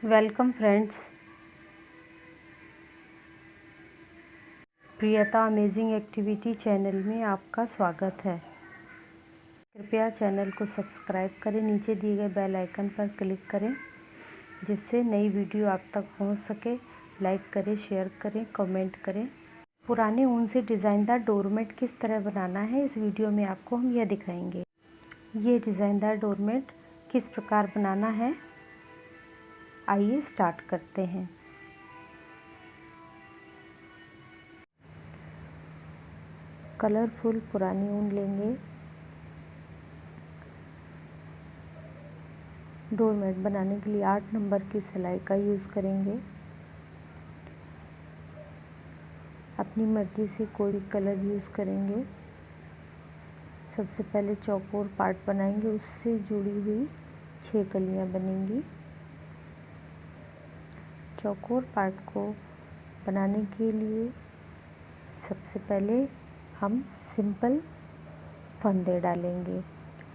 Welcome friends, Priyata amazing activity channel में आपका स्वागत है। कृपया चैनल को सब्सक्राइब करें, नीचे दिए गए बेल आइकन पर क्लिक करें जिससे नई वीडियो आप तक पहुंच सके। लाइक करें, शेयर करें, कमेंट करें। पुराने ऊन से डिज़ाइनदार डोरमेट किस तरह बनाना है, इस वीडियो में आपको हम यह दिखाएंगे। ये डिज़ाइनदार डोरमेट किस प्रकार बनाना है, आइए स्टार्ट करते हैं। कलरफुल पुरानी ऊन लेंगे। डोरमेट बनाने के लिए 8 नंबर की सिलाई का यूज़ करेंगे। अपनी मर्ज़ी से कोई भी कलर यूज़ करेंगे। सबसे पहले चौकोर पार्ट बनाएंगे, उससे जुड़ी हुई 6 कलियाँ बनेंगी। चौकोर पार्ट को बनाने के लिए सबसे पहले हम सिंपल फंदे डालेंगे।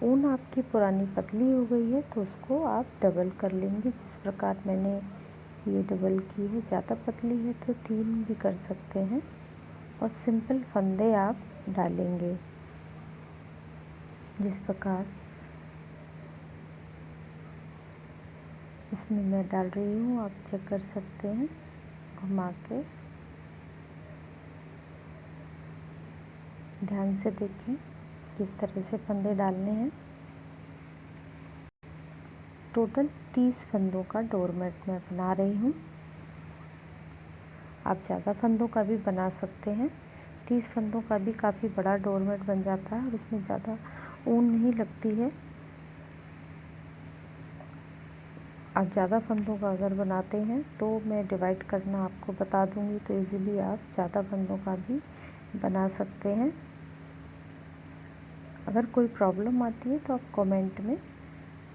ऊन आपकी पुरानी पतली हो गई है तो उसको आप डबल कर लेंगे, जिस प्रकार मैंने ये डबल की है। ज़्यादा पतली है तो 3 भी कर सकते हैं। और सिंपल फंदे आप डालेंगे, जिस प्रकार इसमें मैं डाल रही हूँ, आप चेक कर सकते हैं। घुमा के ध्यान से देखें किस तरह से फंदे डालने हैं। टोटल 30 फंदों का डोरमेट मैं बना रही हूँ। आप ज़्यादा फंदों का भी बना सकते हैं। 30 फंदों का भी काफ़ी बड़ा डोरमेट बन जाता है और उसमें ज़्यादा ऊन नहीं लगती है। आप ज़्यादा फंदों का अगर बनाते हैं तो मैं डिवाइड करना आपको बता दूंगी, तो इजीली आप ज़्यादा फंदों का भी बना सकते हैं। अगर कोई प्रॉब्लम आती है तो आप कमेंट में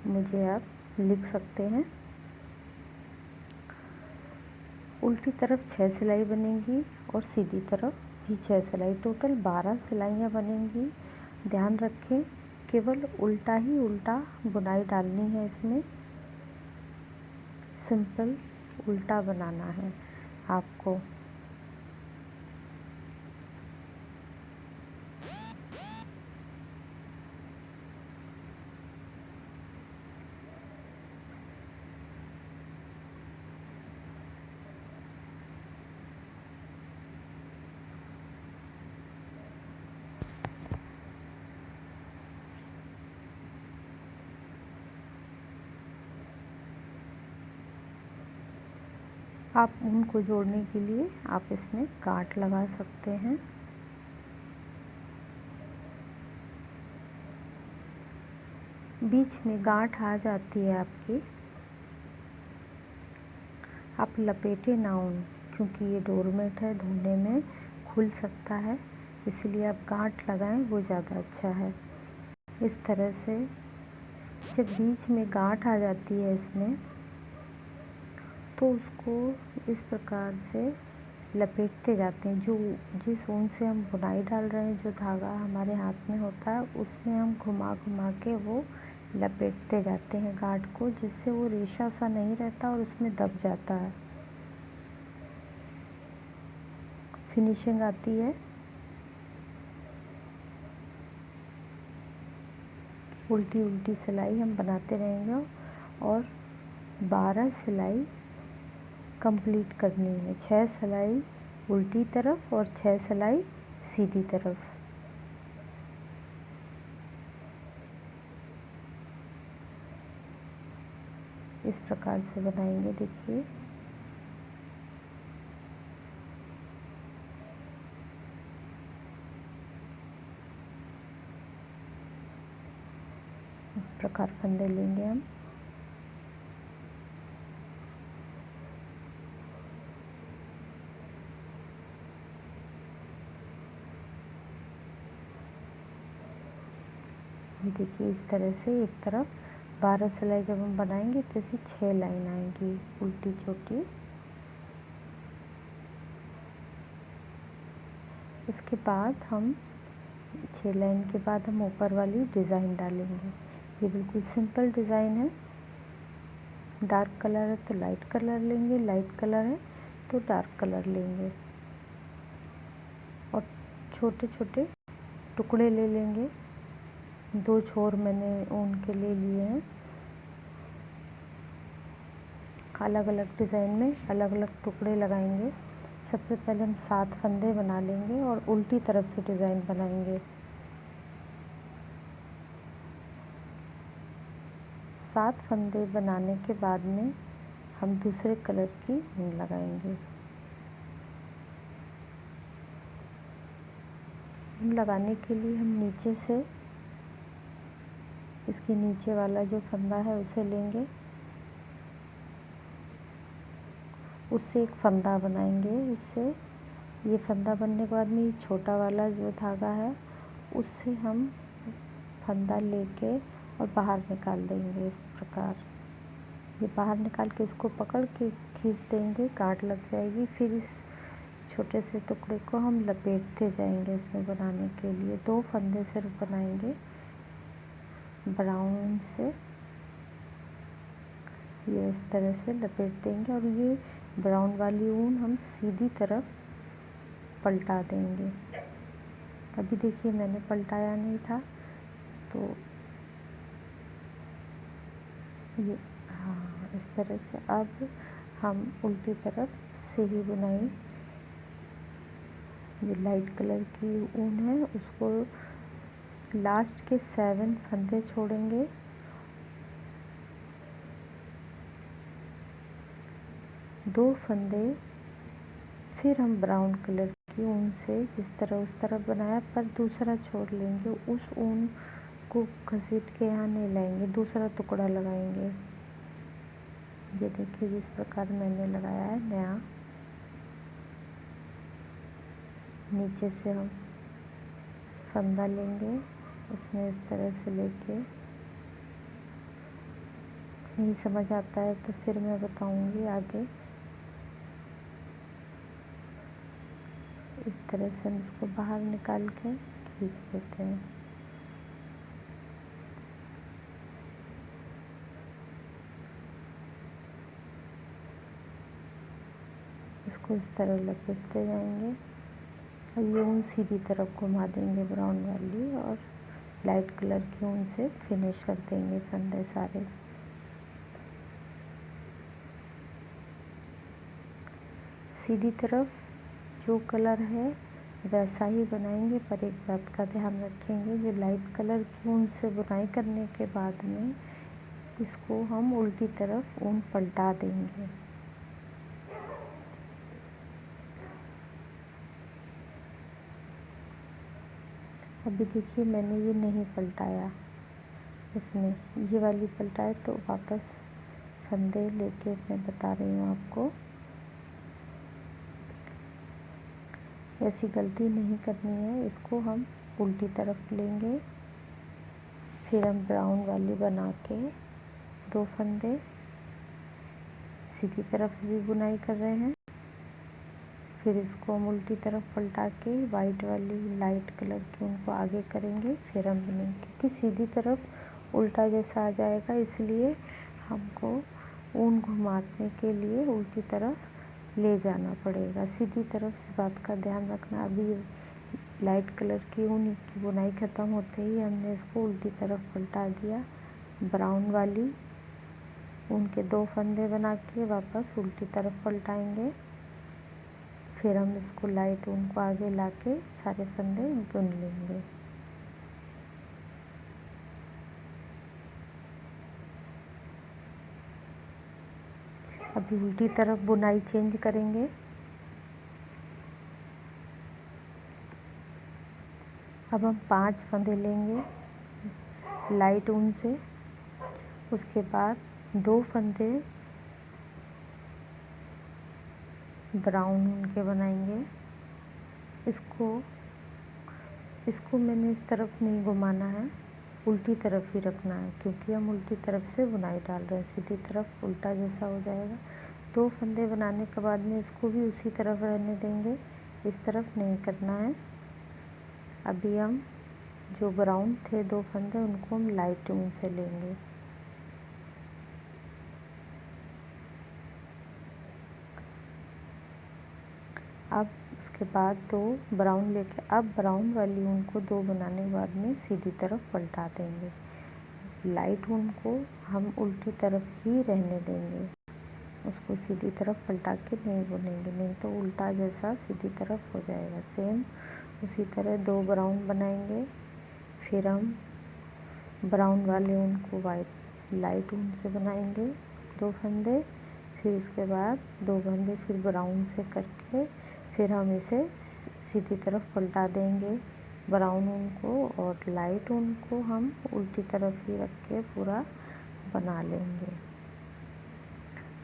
मुझे आप लिख सकते हैं। उल्टी तरफ 6 सिलाई बनेंगी और सीधी तरफ भी 6 सिलाई, टोटल 12 सिलाइयाँ बनेंगी। ध्यान रखें, केवल उल्टा ही उल्टा बुनाई डालनी है। इसमें सिंपल उल्टा बनाना है आपको। आप ऊन को जोड़ने के लिए आप इसमें गांठ लगा सकते हैं। बीच में गांठ आ जाती है आपकी, आप लपेटे ना ऊन, क्योंकि ये डोरमेट है, धोने में खुल सकता है, इसलिए आप गांठ लगाएं, वो ज़्यादा अच्छा है। इस तरह से जब बीच में गांठ आ जाती है इसमें, तो उसको इस प्रकार से लपेटते जाते हैं। जो जिस ऊन से हम बुनाई डाल रहे हैं, जो धागा हमारे हाथ में होता है, उसमें हम घुमा घुमा के वो लपेटते जाते हैं गांठ को, जिससे वो रेशा सा नहीं रहता और उसमें दब जाता है। फिनिशिंग आती है। उल्टी उल्टी सिलाई हम बनाते रहेंगे और 12 सिलाई कंप्लीट करनी है। 6 सिलाई उल्टी तरफ और 6 सिलाई सीधी तरफ। इस प्रकार से बनाएंगे, देखिए। इस प्रकार फंदे लेंगे हम। देखिए, इस तरह से एक तरफ 12 सिलाई जब हम बनाएंगे तो ऐसी 6 लाइन आएंगी उल्टी चोटी। इसके बाद हम 6 लाइन के बाद हम ऊपर वाली डिज़ाइन डालेंगे। ये बिल्कुल सिंपल डिज़ाइन है। डार्क कलर है तो लाइट कलर लेंगे, लाइट कलर है तो डार्क कलर लेंगे और छोटे छोटे टुकड़े ले लेंगे। 2 छोर मैंने ऊन के ले लिए हैं। अलग अलग डिज़ाइन में अलग अलग टुकड़े लगाएंगे। सबसे पहले हम 7 फंदे बना लेंगे और उल्टी तरफ से डिज़ाइन बनाएंगे। 7 फंदे बनाने के बाद में हम दूसरे कलर की ऊन लगाएंगे। ऊन लगाने के लिए हम नीचे से इसके नीचे वाला जो फंदा है उसे लेंगे, उससे एक फंदा बनाएंगे। इससे ये फंदा बनने के बाद में ये छोटा वाला जो धागा है उससे हम फंदा लेके और बाहर निकाल देंगे। इस प्रकार ये बाहर निकाल के इसको पकड़ के खींच देंगे, गांठ लग जाएगी। फिर इस छोटे से टुकड़े को हम लपेटते जाएंगे इसमें बनाने के लिए। 2 फंदे सिर्फ बनाएंगे ब्राउन से, ये इस तरह से लपेट देंगे और ये ब्राउन वाली ऊन हम सीधी तरफ पलटा देंगे। अभी देखिए मैंने पलटाया नहीं था तो ये हाँ इस तरह से। अब हम उल्टी तरफ से ही बुनाई, ये लाइट कलर की ऊन है उसको लास्ट के 7 फंदे छोड़ेंगे। दो फंदे फिर हम ब्राउन कलर की ऊन से जिस तरह उस तरफ बनाया पर दूसरा छोड़ लेंगे। उस ऊन को घसीट के यहाँ नहीं लाएंगे, दूसरा टुकड़ा लगाएंगे। ये देखिए जिस प्रकार मैंने लगाया है नया। नीचे से हम फंदा लेंगे, उसमें इस तरह से लेके, नहीं समझ आता है तो फिर मैं बताऊंगी आगे। इस तरह से हम इसको बाहर निकाल के खींच लेते हैं। इसको इस तरह लपेटते जाएंगे और ये ऊन सीधी तरफ घुमा देंगे ब्राउन वाली और लाइट कलर की ऊन से फिनिश कर देंगे फंदे सारे। सीधी तरफ जो कलर है वैसा ही बनाएंगे, पर एक बात का ध्यान रखेंगे, जो लाइट कलर की ऊन से बुनाई करने के बाद में इसको हम उल्टी तरफ ऊन पलटा देंगे। अभी देखिए मैंने ये नहीं पलटाया, इसमें ये वाली पलटाए तो वापस फंदे लेके मैं बता रही हूँ आपको। ऐसी गलती नहीं करनी है। इसको हम उल्टी तरफ लेंगे, फिर हम ब्राउन वाली बना के 2 फंदे सीधी तरफ भी बुनाई कर रहे हैं। फिर इसको हम उल्टी तरफ पलटा के वाइट वाली लाइट कलर की उनको आगे करेंगे, फिर हम बुनेंगे। क्योंकि सीधी तरफ उल्टा जैसा आ जाएगा, इसलिए हमको ऊन घुमाने के लिए उल्टी तरफ ले जाना पड़ेगा। सीधी तरफ इस बात का ध्यान रखना। अभी लाइट कलर की ऊन की बुनाई ख़त्म होते ही हमने इसको उल्टी तरफ पलटा दिया। ब्राउन वाली ऊन के 2 फंदे बना के वापस उल्टी तरफ पलटाएंगे। फिर हम इसको लाइट ऊन को आगे लाके सारे फंदे बुन लेंगे। अभी उल्टी तरफ बुनाई चेंज करेंगे। अब हम 5 फंदे लेंगे लाइट ऊन से, उसके बाद 2 फंदे ब्राउन ऊन के बनाएंगे। इसको मैंने इस तरफ नहीं घुमाना है, उल्टी तरफ ही रखना है, क्योंकि हम उल्टी तरफ से बुनाई डाल रहे हैं। सीधी तरफ उल्टा जैसा हो जाएगा। 2 फंदे बनाने के बाद में इसको भी उसी तरफ रहने देंगे, इस तरफ नहीं करना है। अभी हम जो ब्राउन थे 2 फंदे उनको हम लाइट ऊन से लेंगे। अब उसके बाद 2 ब्राउन लेके अब ब्राउन वाली ऊन को 2 बनाने के बाद में सीधी तरफ पलटा देंगे। लाइट ऊन को हम उल्टी तरफ ही रहने देंगे, उसको सीधी तरफ पलटा के नहीं बुनेंगे, नहीं तो उल्टा जैसा सीधी तरफ हो जाएगा। सेम उसी तरह 2 ब्राउन बनाएंगे, फिर हम ब्राउन वाले ऊन को लाइट ऊन से बनाएंगे 2 फंदे, फिर उसके बाद 2 फंदे फिर ब्राउन से करके फिर हम इसे सीधी तरफ पलटा देंगे ब्राउन ऊन को, और लाइट ऊन को हम उल्टी तरफ ही रख के पूरा बना लेंगे।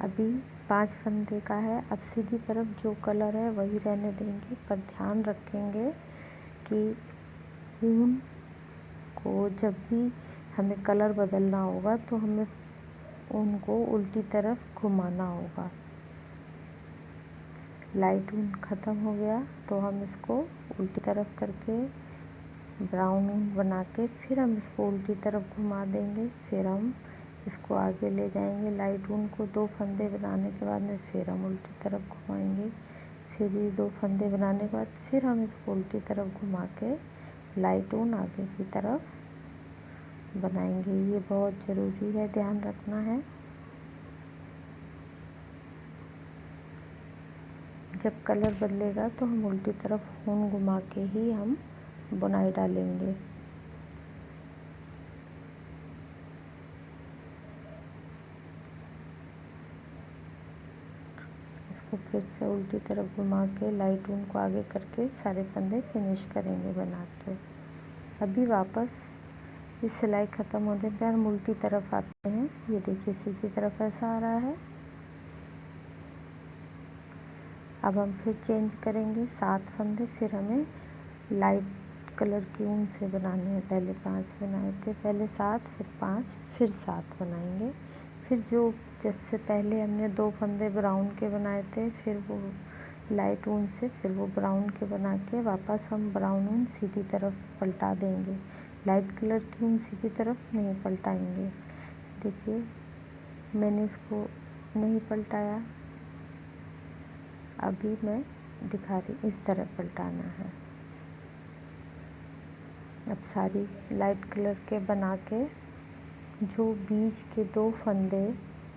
अभी 5 फंदे का है। अब सीधी तरफ जो कलर है वही रहने देंगे, पर ध्यान रखेंगे कि ऊन को जब भी हमें कलर बदलना होगा तो हमें ऊन को उल्टी तरफ घुमाना होगा। लाइट ऊन ख़त्म हो गया तो हम इसको उल्टी तरफ करके ब्राउन ऊन बना के फिर हम इसको उल्टी तरफ घुमा देंगे, फिर हम इसको आगे ले जाएंगे। लाइट ऊन को 2 फंदे बनाने के बाद में फिर हम उल्टी तरफ घुमाएंगे, फिर ये 2 फंदे बनाने के बाद फिर हम इसको उल्टी तरफ घुमा के लाइट ऊन आगे की तरफ बनाएंगे। ये बहुत ज़रूरी है, ध्यान रखना है। जब कलर बदलेगा तो हम उल्टी तरफ ऊन घुमा के ही हम बुनाई डालेंगे। इसको फिर से उल्टी तरफ घुमा के लाइट ऊन को आगे करके सारे फंदे फिनिश करेंगे बना के। अभी वापस इस सिलाई ख़त्म होने पर हम उल्टी तरफ आते हैं। ये देखिए सीधी तरफ ऐसा आ रहा है। अब हम फिर चेंज करेंगे 7 फंदे, फिर हमें लाइट कलर की ऊन से बनाने हैं। पहले 5 बनाए थे, पहले 7 फिर 5 फिर 7 बनाएंगे। फिर जो जब से पहले हमने 2 फंदे ब्राउन के बनाए थे, फिर वो लाइट ऊन से फिर वो ब्राउन के बना के वापस हम ब्राउन ऊन सीधी तरफ पलटा देंगे। लाइट कलर की ऊन सीधी तरफ नहीं पलटाएंगे। देखिए मैंने इसको नहीं पलटाया, अभी मैं दिखा रही, इस तरह पलटाना है। अब सारी लाइट कलर के बना के जो बीच के 2 फंदे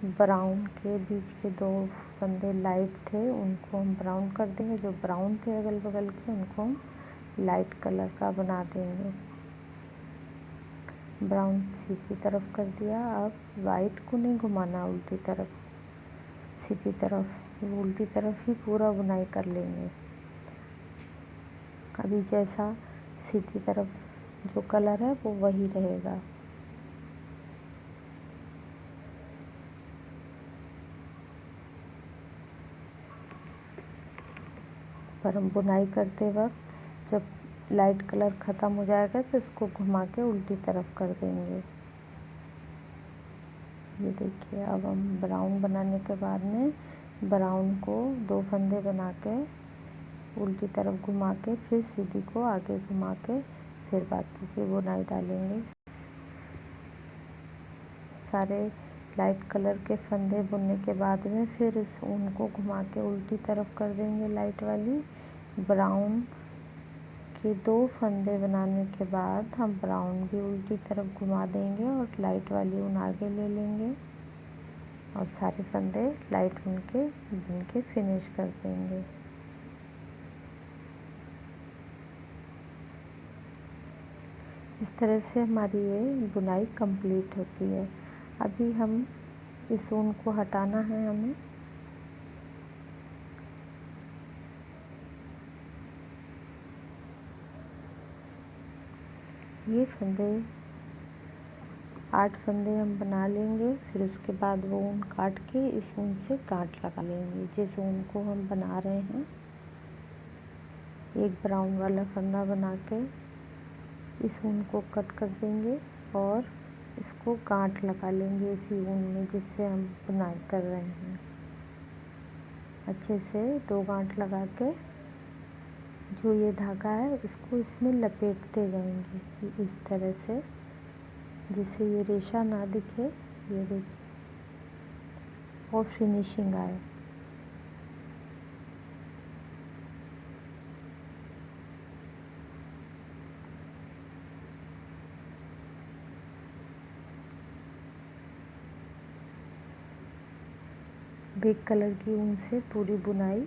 ब्राउन के बीच के 2 फंदे लाइट थे उनको हम ब्राउन कर देंगे, जो ब्राउन थे अगल बगल के उनको हम लाइट कलर का बना देंगे। ब्राउन सीधी तरफ कर दिया। अब वाइट को नहीं घुमाना उल्टी तरफ, सीधी तरफ, उल्टी तरफ ही पूरा बुनाई कर लेंगे। अभी जैसा सीधी तरफ जो कलर है वो वही रहेगा। पर हम बुनाई करते वक्त जब लाइट कलर ख़त्म हो जाएगा तो इसको घुमा के उल्टी तरफ कर देंगे। ये देखिए अब हम ब्राउन बनाने के बाद में ब्राउन को 2 फंदे बना के उल्टी तरफ घुमा के फिर सीधी को आगे घुमा के फिर बाकी की बुनाई डालेंगे। सारे लाइट कलर के फंदे बुनने के बाद में फिर इस ऊन को घुमा के उल्टी तरफ कर देंगे लाइट वाली। ब्राउन के 2 फंदे बनाने के बाद हम ब्राउन भी उल्टी तरफ घुमा देंगे और लाइट वाली ऊन आगे ले लेंगे और सारे फंदे लाइट ऊन के बुन के फिनिश कर देंगे। इस तरह से हमारी ये बुनाई कंप्लीट होती है। अभी हम इस ऊन को हटाना है हमें। ये फंदे 8 फंदे हम बना लेंगे, फिर उसके बाद वो ऊन काट के इस ऊन से गांठ लगा लेंगे। जिस ऊन को हम बना रहे हैं एक ब्राउन वाला फंदा बना के इस ऊन को कट कर देंगे और इसको गांठ लगा लेंगे इसी ऊन में जिससे हम बुनाई कर रहे हैं। अच्छे से 2 गांठ लगा के जो ये धागा है इसको इसमें लपेटते जाएंगे इस तरह से, जिससे ये रेशा ना दिखे, ये देखिए, और फिनिशिंग आए। एक कलर की ऊन से पूरी बुनाई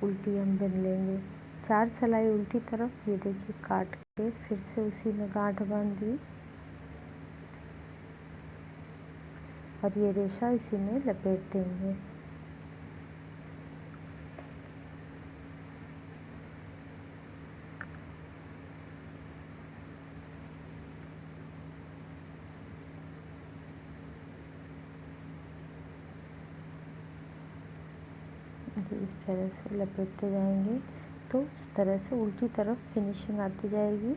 उल्टी हम बुन लेंगे। 4 सिलाई उल्टी तरफ, ये देखिए काट के फिर से उसी में गांठ बांध दी और ये रेशा इसी में लपेट देंगे। इस तरह से लपेटते जाएंगे तो इस तरह से उल्टी तरफ फिनिशिंग आती जाएगी।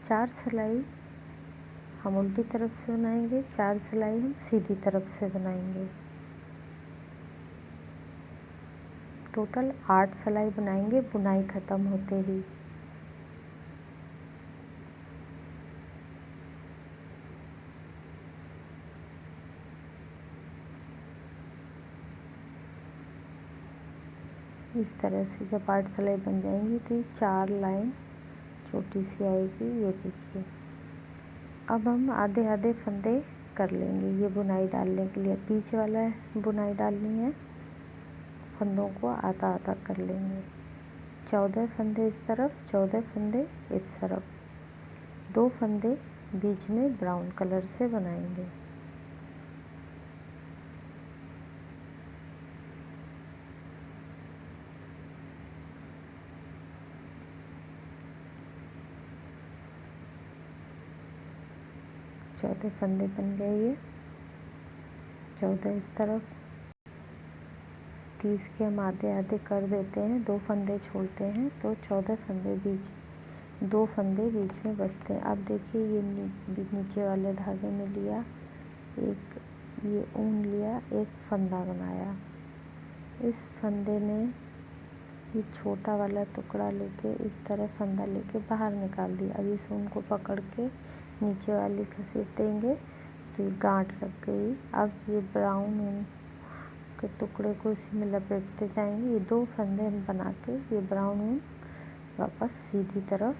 चार सिलाई हम उल्टी तरफ से बनाएंगे, 4 सिलाई हम सीधी तरफ से बनाएंगे। टोटल 8 सिलाई बनाएंगे बुनाई ख़त्म होते ही। इस तरह से जब 8 सिलाई बन जाएंगी तो 4 लाइन छोटी सी आएगी, ये देखिए। अब हम आधे आधे फंदे कर लेंगे। ये बुनाई डालने के लिए बीच वाला बुनाई डालनी है, फंदों को आधा आधा कर लेंगे। 14 फंदे इस तरफ, 14 फंदे इस तरफ, 2 फंदे बीच में ब्राउन कलर से बनाएंगे। चौथे फंदे बन गए ये, 14 इस तरफ, 30 के हम आधे आधे कर देते हैं, 2 फंदे छोड़ते हैं तो 14 फंदे बीच, 2 फंदे बीच में बचते हैं। अब देखिए ये नीचे वाले धागे में लिया, एक ये ऊन लिया, एक फंदा बनाया। इस फंदे में ये छोटा वाला टुकड़ा लेके इस तरह फंदा लेके बाहर निकाल दिया। अब इस ऊन को पकड़ के नीचे वाली घसीट देंगे तो ये गांठ लग गई। अब ये ब्राउन ऊन के टुकड़े को इसी में लपेटते जाएंगे। ये 2 फंदे हम बना के ये ब्राउन ऊन वापस सीधी तरफ,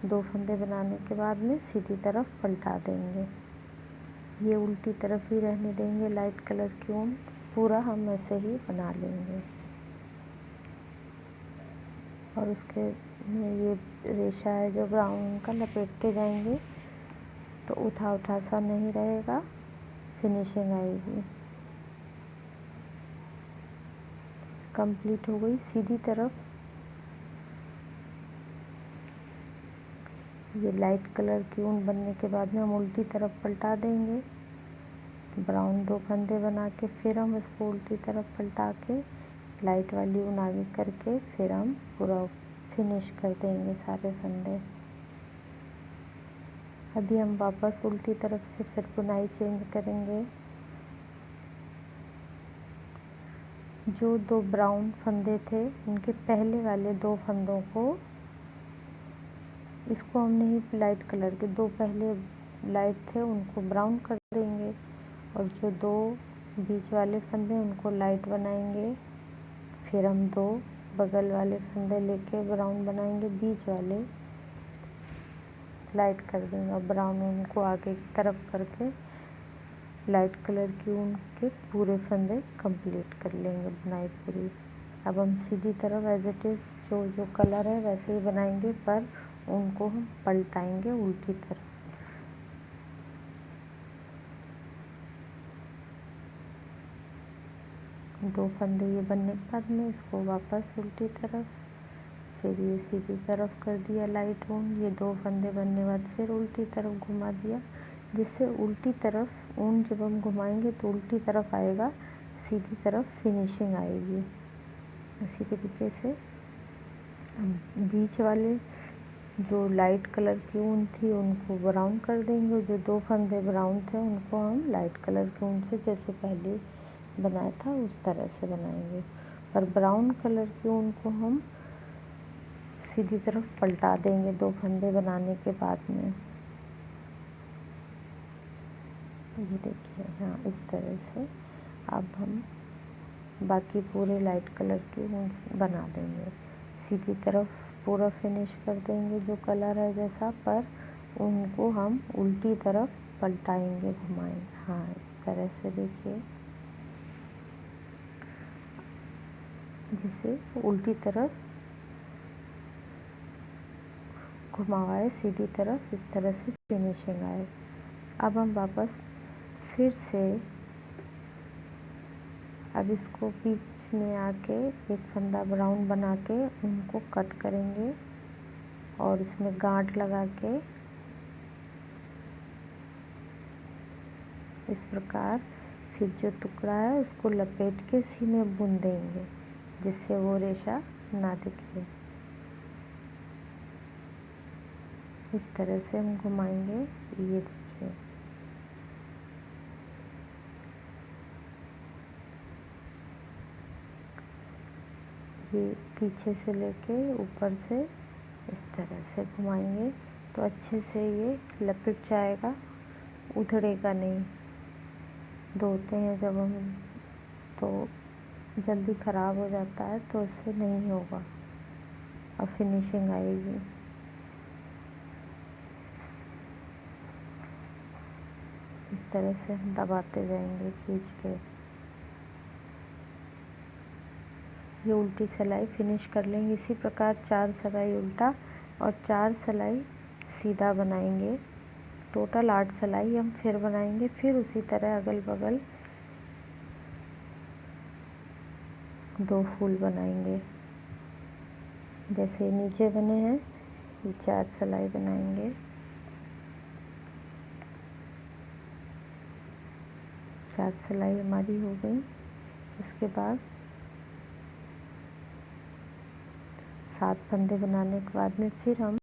2 फंदे बनाने के बाद में सीधी तरफ पलटा देंगे। ये उल्टी तरफ ही रहने देंगे। लाइट कलर की ऊन पूरा हम ऐसे ही बना लेंगे और उसके में ये रेशा है जो ब्राउन का लपेटते जाएंगे तो उठा उठा सा नहीं रहेगा, फिनिशिंग आएगी। कंप्लीट हो गई। सीधी तरफ ये लाइट कलर की ऊन बनने के बाद में हम उल्टी तरफ पलटा देंगे। ब्राउन 2 फंदे बना के फिर हम इसको उल्टी तरफ पलटा के लाइट वाली ऊन आगे करके फिर हम पूरा फिनिश कर देंगे सारे फंदे। अभी हम वापस उल्टी तरफ से फिर बुनाई चेंज करेंगे। जो 2 ब्राउन फंदे थे उनके पहले वाले 2 फंदों को, इसको हम नहीं लाइट कलर के 2 पहले लाइट थे उनको ब्राउन कर देंगे और जो 2 बीच वाले फंदे उनको लाइट बनाएंगे। फिर हम 2 बगल वाले फंदे लेके ब्राउन बनाएंगे, बीच वाले लाइट कर देंगे और ब्राउन ऊन को आगे की तरफ करके लाइट कलर की ऊन के पूरे फंदे कंप्लीट कर लेंगे बुनाई पूरी। अब हम सीधी तरफ एज इट इज़ जो कलर है वैसे ही बनाएंगे, पर ऊन को हम पलटाएंगे उल्टी तरफ। दो फंदे ये बनने के बाद में इसको वापस उल्टी तरफ, फिर ये सीधी तरफ कर दिया लाइट ऊन। ये 2 फंदे बनने के बाद फिर उल्टी तरफ घुमा दिया, जिससे उल्टी तरफ ऊन जब हम घुमाएंगे तो उल्टी तरफ आएगा, सीधी तरफ फिनिशिंग आएगी। इसी तरीके से बीच वाले जो लाइट कलर की ऊन थी उनको ब्राउन कर देंगे, जो 2 फंदे ब्राउन थे उनको हम लाइट कलर की ऊन से जैसे पहले बनाया था उस तरह से बनाएंगे। पर ब्राउन कलर की ऊन को हम सीधी तरफ पलटा देंगे 2 फंदे बनाने के बाद में। ये देखिए, हाँ इस तरह से अब हम बाकी पूरे लाइट कलर की ऊन बना देंगे। सीधी तरफ पूरा फिनिश कर देंगे जो कलर है जैसा, पर ऊन को हम उल्टी तरफ पलटाएंगे, घुमाएंगे। हाँ, इस तरह से देखिए, जिसे उल्टी तरफ घुमावा है सीधी तरफ, इस तरह से फिनिशिंग आए। अब हम वापस फिर से अब इसको बीच में आके एक फंदा ब्राउन बना के उनको कट करेंगे और इसमें गांठ लगा के इस प्रकार फिर जो टुकड़ा है उसको लपेट के इसी में बुन देंगे, जिससे वो रेशा ना दिखे। इस तरह से हम घुमाएंगे। ये देखिए, ये पीछे से लेके ऊपर से इस तरह से घुमाएंगे तो अच्छे से ये लपेट जाएगा, उधड़ेगा नहीं। धोते हैं जब हम तो जल्दी ख़राब हो जाता है, तो इससे नहीं होगा और फिनिशिंग आएगी। इस तरह से हम दबाते जाएंगे खींच के। ये उल्टी सिलाई फिनिश कर लेंगे। इसी प्रकार 4 सिलाई उल्टा और 4 सिलाई सीधा बनाएंगे। टोटल 8 सिलाई हम फिर बनाएंगे। फिर उसी तरह अगल बगल 2 फूल बनाएंगे। जैसे नीचे बने हैं, ये 4 सिलाई बनाएंगे। 4 सिलाई हमारी हो गई। इसके बाद 7 फंदे बनाने के बाद में फिर हम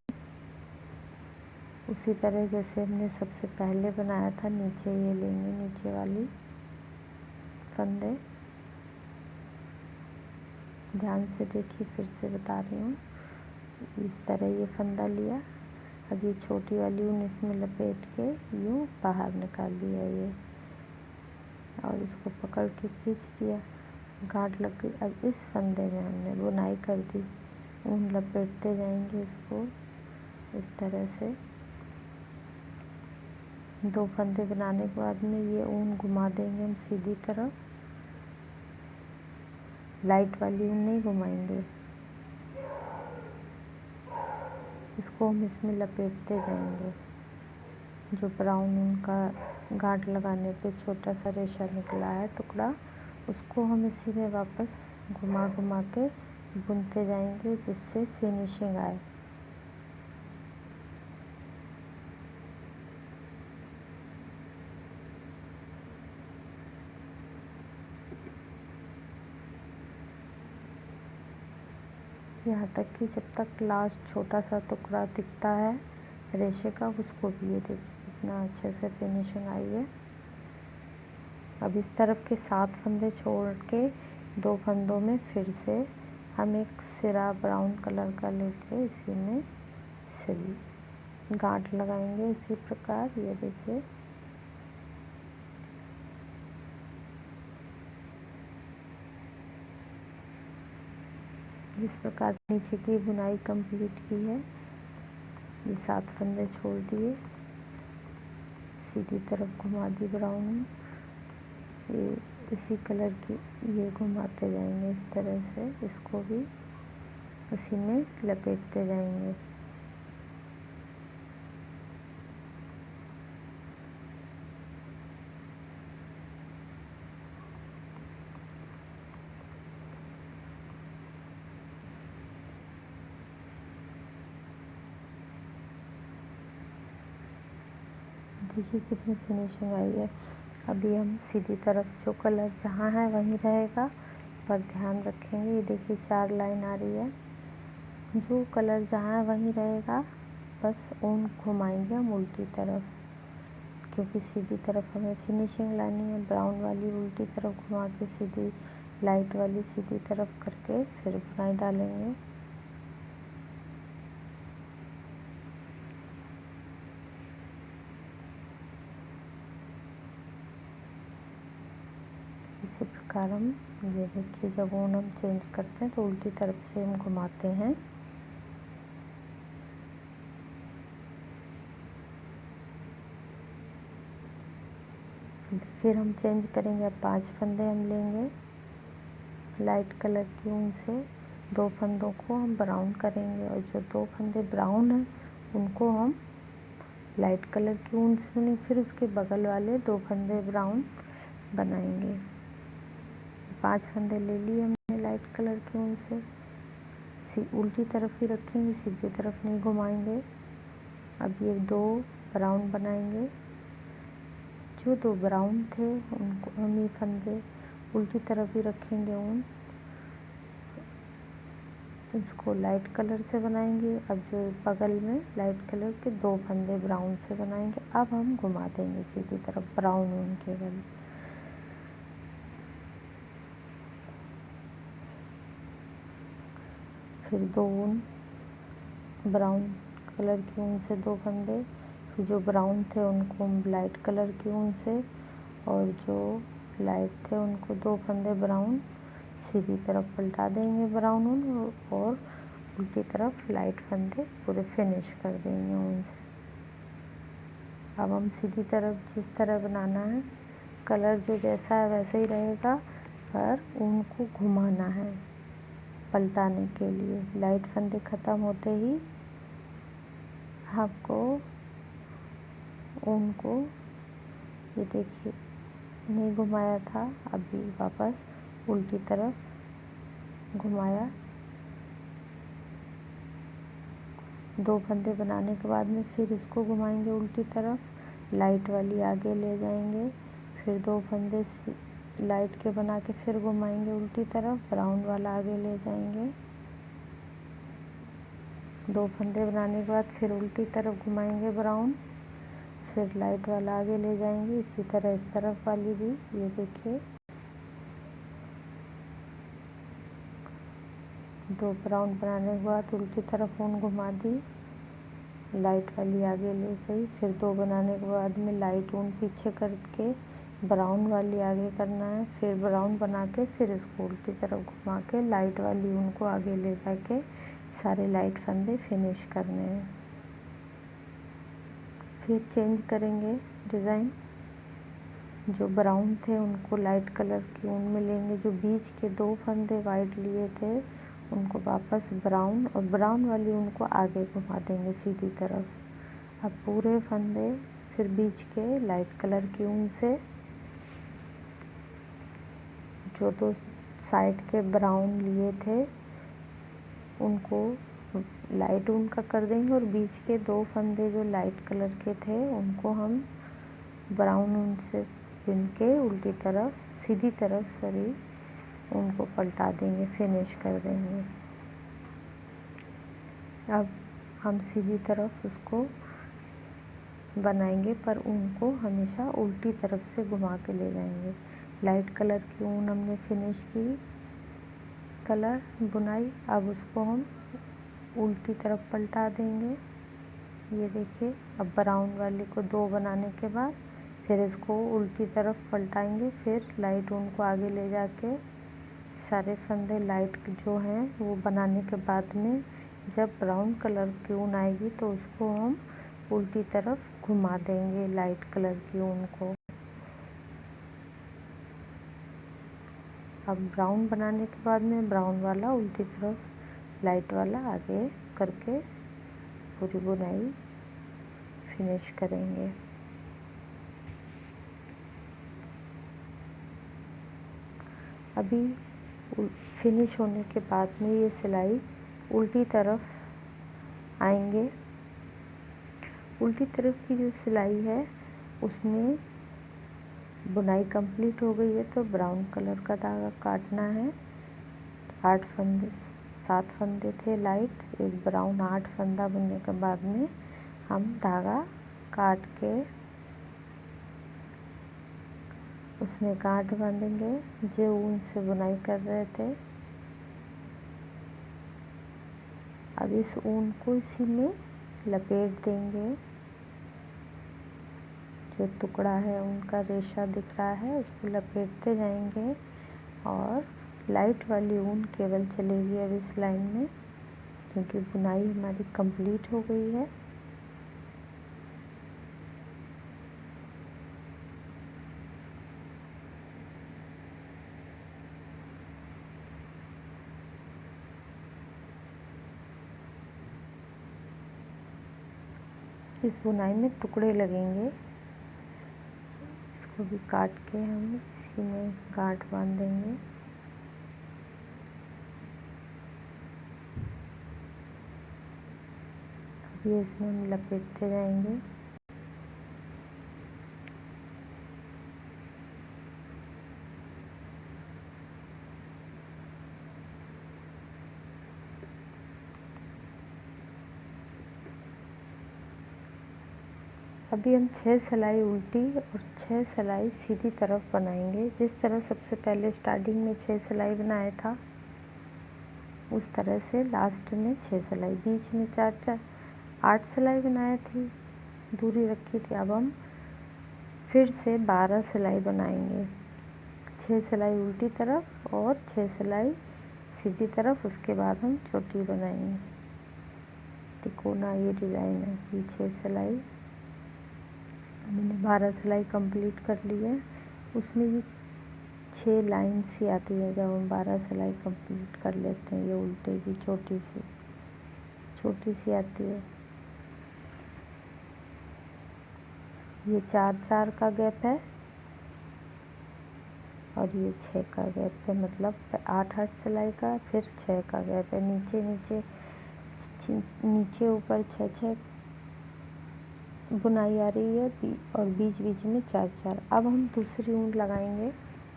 उसी तरह जैसे हमने सबसे पहले बनाया था, नीचे ये लेंगे, नीचे वाली फंदे। ध्यान से देखिए, फिर से बता रही हूँ। इस तरह ये फंदा लिया, अब ये छोटी वाली ऊन इसमें लपेट के यूँ बाहर निकाल दिया ये, और इसको पकड़ के खींच दिया, गांठ लग गई। अब इस फंदे में हमने बुनाई कर दी। ऊन लपेटते जाएंगे इसको इस तरह से। 2 फंदे बनाने के बाद में ये ऊन घुमा देंगे हम सीधी तरफ। लाइट वाली ऊन नहीं घुमाएंगे, इसको हम इसमें लपेटते जाएंगे। जो ब्राउन ऊन का गांठ लगाने पे छोटा सा रेशा निकला है टुकड़ा, उसको हम इसी में वापस घुमा घुमा के बुनते जाएंगे, जिससे फिनिशिंग आए। यहाँ तक कि जब तक लास्ट छोटा सा टुकड़ा दिखता है रेशे का, उसको भी ये देखिए कितना अच्छे से फिनिशिंग आई है। अब इस तरफ के 7 फंदे छोड़ के 2 फंदों में फिर से हम एक सिरा ब्राउन कलर का लेके इसी में सिल गांठ लगाएंगे। उसी प्रकार ये देखिए, जिस प्रकार नीचे की बुनाई कंप्लीट की है, ये 7 फंदे छोड़ दिए, सीधी तरफ घुमा दी ब्राउन, ये इसी कलर की ये घुमाते जाएंगे इस तरह से। इसको भी इसी में लपेटते जाएंगे। देखिए कितनी फिनिशिंग आई है। अभी हम सीधी तरफ जो कलर जहाँ है वहीं रहेगा, पर ध्यान रखेंगे। ये देखिए 4 लाइन आ रही है, जो कलर जहाँ है वहीं रहेगा, बस ऊन घुमाएंगे हम उल्टी तरफ, क्योंकि सीधी तरफ हमें फिनिशिंग लानी है। ब्राउन वाली उल्टी तरफ घुमा के सीधी, लाइट वाली सीधी तरफ करके फिर बुनाई डालेंगे। इसी प्रकार हम ये देखिए, जब ऊन हम चेंज करते हैं तो उल्टी तरफ से हम घुमाते हैं। फिर हम चेंज करेंगे। अब 5 फंदे हम लेंगे लाइट कलर की ऊन से, 2 फंदों को हम ब्राउन करेंगे और जो 2 फंदे ब्राउन हैं उनको हम लाइट कलर की ऊन से बुनेंगे। फिर उसके बगल वाले 2 फंदे ब्राउन बनाएंगे। 5 फंदे ले लिए हमने लाइट कलर की ऊन से, उल्टी तरफ ही रखेंगे, सीधी तरफ नहीं घुमाएंगे। अब ये 2 ब्राउन बनाएंगे। जो 2 ब्राउन थे उनको हम ये फंदे उल्टी तरफ ही रखेंगे ऊन, इसको लाइट कलर से बनाएंगे। अब जो बगल में लाइट कलर के 2 फंदे ब्राउन से बनाएंगे। अब हम घुमा देंगे सीधी तरफ ब्राउन ऊन केवल। फिर 2 ऊन ब्राउन कलर की ऊन से 2 फंदे, फिर जो ब्राउन थे उनको हम लाइट कलर की ऊन से, और जो लाइट थे उनको 2 फंदे ब्राउन सीधी तरफ पलटा देंगे ब्राउन ऊन, और उल्टी तरफ लाइट फंदे पूरे फिनिश कर देंगे ऊन से। अब हम सीधी तरफ जिस तरह बनाना है, कलर जो जैसा है वैसे ही रहेगा, पर ऊन को घुमाना है पलटाने के लिए। लाइट फंदे ख़त्म होते ही आपको ऊन को, ये देखिए नहीं घुमाया था, अभी वापस उल्टी तरफ घुमाया। 2 फंदे बनाने के बाद में फिर इसको घुमाएंगे उल्टी तरफ, लाइट वाली आगे ले जाएंगे। फिर 2 फंदे लाइट के बना के फिर घुमाएंगे उल्टी तरफ, ब्राउन वाला आगे ले जाएंगे। 2 फंदे बनाने के बाद फिर उल्टी तरफ घुमाएंगे ब्राउन, फिर लाइट वाला आगे ले जाएंगे। इसी तरह इस तरफ वाली भी, ये देखिए 2 ब्राउन बनाने के बाद उल्टी तरफ ऊन घुमा दी, लाइट वाली आगे ले गई। फिर 2 बनाने के बाद में लाइट ऊन पीछे करके ब्राउन वाली आगे करना है। फिर ब्राउन बना के फिर इसको उल्टी तरफ घुमा के लाइट वाली ऊन को आगे ले जाके सारे लाइट फंदे फिनिश करने हैं। फिर चेंज करेंगे डिज़ाइन। जो ब्राउन थे उनको लाइट कलर की ऊन में लेंगे, जो बीच के 2 फंदे वाइट लिए थे उनको वापस ब्राउन, और ब्राउन वाली ऊन को आगे घुमा देंगे सीधी तरफ। अब पूरे फंदे फिर बीच के लाइट कलर की ऊन से, जो 2 साइड के ब्राउन लिए थे उनको लाइट ऊन का कर देंगे, और बीच के 2 फंदे जो लाइट कलर के थे उनको हम ब्राउन ऊन से बुन के उल्टी तरफ, सीधी तरफ उनको पलटा देंगे, फिनिश कर देंगे। अब हम सीधी तरफ उसको बनाएंगे, पर ऊन को हमेशा उल्टी तरफ से घुमा के ले जाएंगे। लाइट कलर की ऊन हमने फिनिश की, कलर बुनाई, अब उसको हम उल्टी तरफ पलटा देंगे। ये देखिए, अब ब्राउन वाले को 2 बनाने के बाद फिर इसको उल्टी तरफ पलटाएंगे, फिर लाइट ऊन को आगे ले जाके सारे फंदे लाइट जो हैं वो बनाने के बाद में जब ब्राउन कलर की ऊन आएगी तो उसको हम उल्टी तरफ घुमा देंगे लाइट कलर की ऊन को। अब ब्राउन बनाने के बाद में ब्राउन वाला उल्टी तरफ, लाइट वाला आगे करके पूरी बुनाई फिनिश करेंगे। अभी फिनिश होने के बाद में ये सिलाई उल्टी तरफ आएंगे। उल्टी तरफ की जो सिलाई है उसमें बुनाई कंप्लीट हो गई है, तो ब्राउन कलर का धागा काटना है। 8 फंदे 7 फंदे थे लाइट, एक ब्राउन, 8 फंदा बुनने के बाद में हम धागा काट के उसमें गांठ बांधेंगे जो ऊन से बुनाई कर रहे थे। अब इस ऊन को इसी में लपेट देंगे। जो टुकड़ा है उनका रेशा दिख रहा है उसको लपेटते जाएंगे, और लाइट वाली ऊन केवल चलेगी अब इस लाइन में, क्योंकि बुनाई हमारी कंप्लीट हो गई है। इस बुनाई में टुकड़े लगेंगे, इसको भी काट के हम इसी में गांठ बांध देंगे। अभी इसमें हम लपेटते जाएंगे। अभी हम 6 सिलाई उल्टी और 6 सिलाई सीधी तरफ बनाएंगे। जिस तरह सबसे पहले स्टार्टिंग में 6 सिलाई बनाया था, उस तरह से लास्ट में 6 सिलाई, बीच में 8 सिलाई बनाई थी, दूरी रखी थी। अब हम फिर से 12 सिलाई बनाएंगे, 6 सिलाई उल्टी तरफ और 6 सिलाई सीधी तरफ। उसके बाद हम चोटी बनाएंगे, तिकोना ये डिज़ाइन है। ये 6 सिलाई मैंने 12 सिलाई कंप्लीट कर ली है। उसमें ये 6 लाइन सी आती है जब हम 12 सिलाई कंप्लीट कर लेते हैं। ये उल्टे की छोटी सी आती है। ये 4-4 का गैप है और ये 6 का गैप है, मतलब 8-8 सिलाई का, फिर 6 का गैप है। नीचे ऊपर 6-6 बुनाई आ रही है और बीच बीच में 4-4। अब हम दूसरी ऊन लगाएंगे।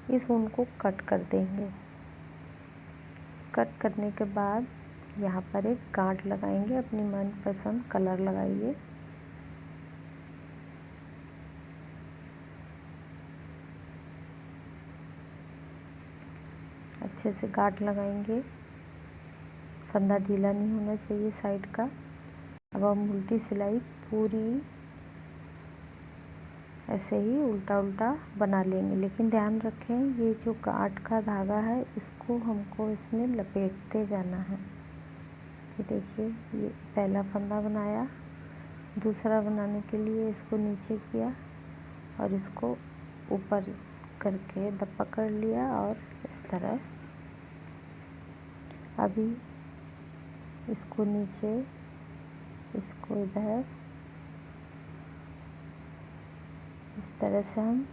इस ऊन को कट कर देंगे। कट करने के बाद यहाँ पर एक गांठ लगाएंगे। अपनी मनपसंद कलर लगाइए। अच्छे से गांठ लगाएंगे, फंदा ढीला नहीं होना चाहिए साइड का। अब हम उल्टी सिलाई पूरी ऐसे ही उल्टा उल्टा बना लेंगे, लेकिन ध्यान रखें ये जो गांठ का धागा है इसको हमको इसमें लपेटते जाना है। ये देखिए, ये पहला फंदा बनाया, दूसरा बनाने के लिए इसको नीचे किया और इसको ऊपर करके पकड़ लिया और इस तरह। अभी इसको नीचे, इसको इधर, इस तरह से हम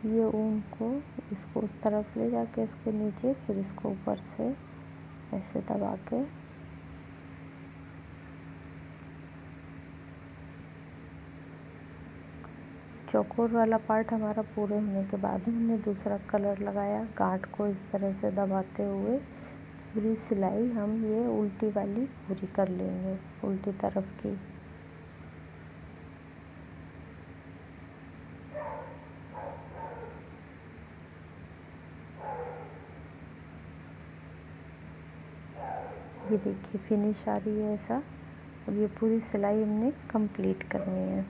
ये ऊन को इसको उस तरफ ले जाके इसको नीचे, फिर इसको ऊपर से ऐसे दबा के चौकोर वाला पार्ट हमारा पूरे होने के बाद हमने दूसरा कलर लगाया। गांठ को इस तरह से दबाते हुए पूरी सिलाई हम ये उल्टी वाली पूरी कर लेंगे, उल्टी तरफ की। ये देखिए फिनिश आ रही है ऐसा। अब ये पूरी सिलाई हमने कंप्लीट करनी है।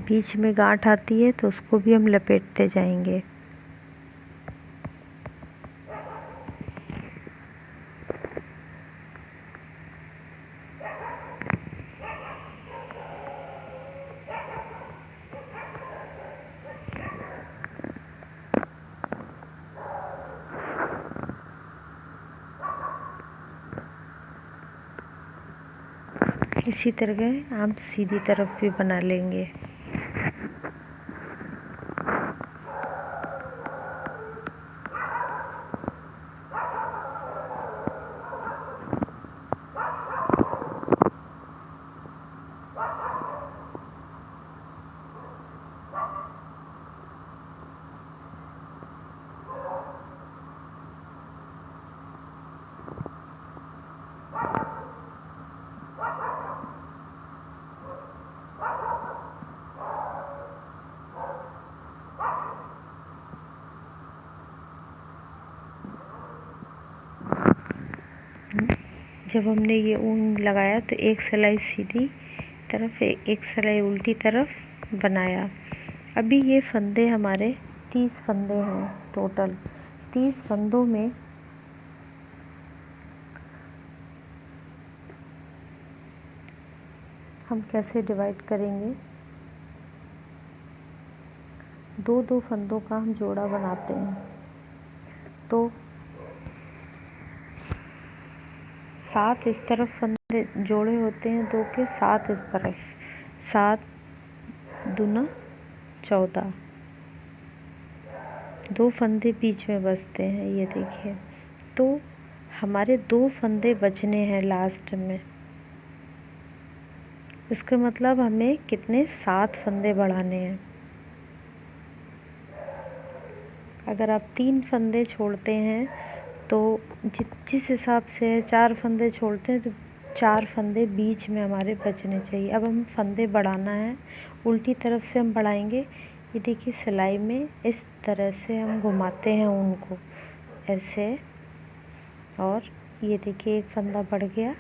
बीच में गांठ आती है तो उसको भी हम लपेटते जाएंगे। इसी तरह हम सीधी तरफ भी बना लेंगे। जब हमने ये ऊन लगाया तो एक सिलाई सीधी तरफ, एक सिलाई उल्टी तरफ बनाया। अभी ये फंदे हमारे 30 फंदे हैं टोटल। 30 फंदों में हम कैसे डिवाइड करेंगे, 2-2 फंदों का हम जोड़ा बनाते हैं। तो 7 इस तरफ फंदे जोड़े होते हैं, 2 के 7 इस तरफ, 7 दूना 14, 2 फंदे बीच में बचते हैं, ये देखिए। तो हमारे 2 फंदे बचने हैं लास्ट में। इसका मतलब हमें कितने 7 फंदे बढ़ाने हैं। अगर आप 3 फंदे छोड़ते हैं तो जिस हिसाब से 4 फंदे छोड़ते हैं तो 4 फंदे बीच में हमारे बचने चाहिए। अब हम फंदे बढ़ाना है, उल्टी तरफ से हम बढ़ाएंगे। ये देखिए सिलाई में इस तरह से हम घुमाते हैं उनको ऐसे, और ये देखिए एक फंदा बढ़ गया।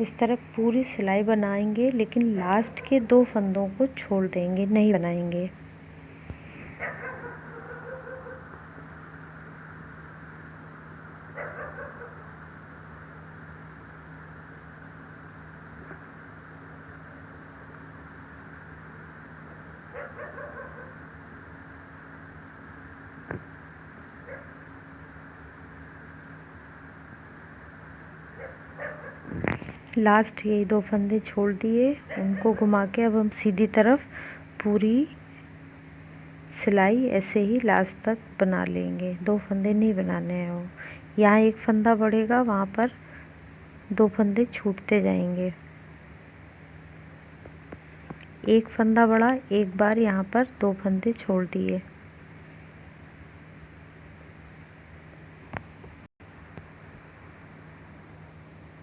इस तरह पूरी सिलाई बनाएंगे, लेकिन लास्ट के 2 फंदों को छोड़ देंगे, नहीं बनाएंगे। लास्ट यही 2 फंदे छोड़ दिए, उनको घुमा के अब हम सीधी तरफ पूरी सिलाई ऐसे ही लास्ट तक बना लेंगे। 2 फंदे नहीं बनाने हैं वो। यहाँ एक फंदा बढ़ेगा, वहाँ पर 2 फंदे छूटते जाएंगे। एक फंदा बढ़ा, एक बार यहाँ पर 2 फंदे छोड़ दिए।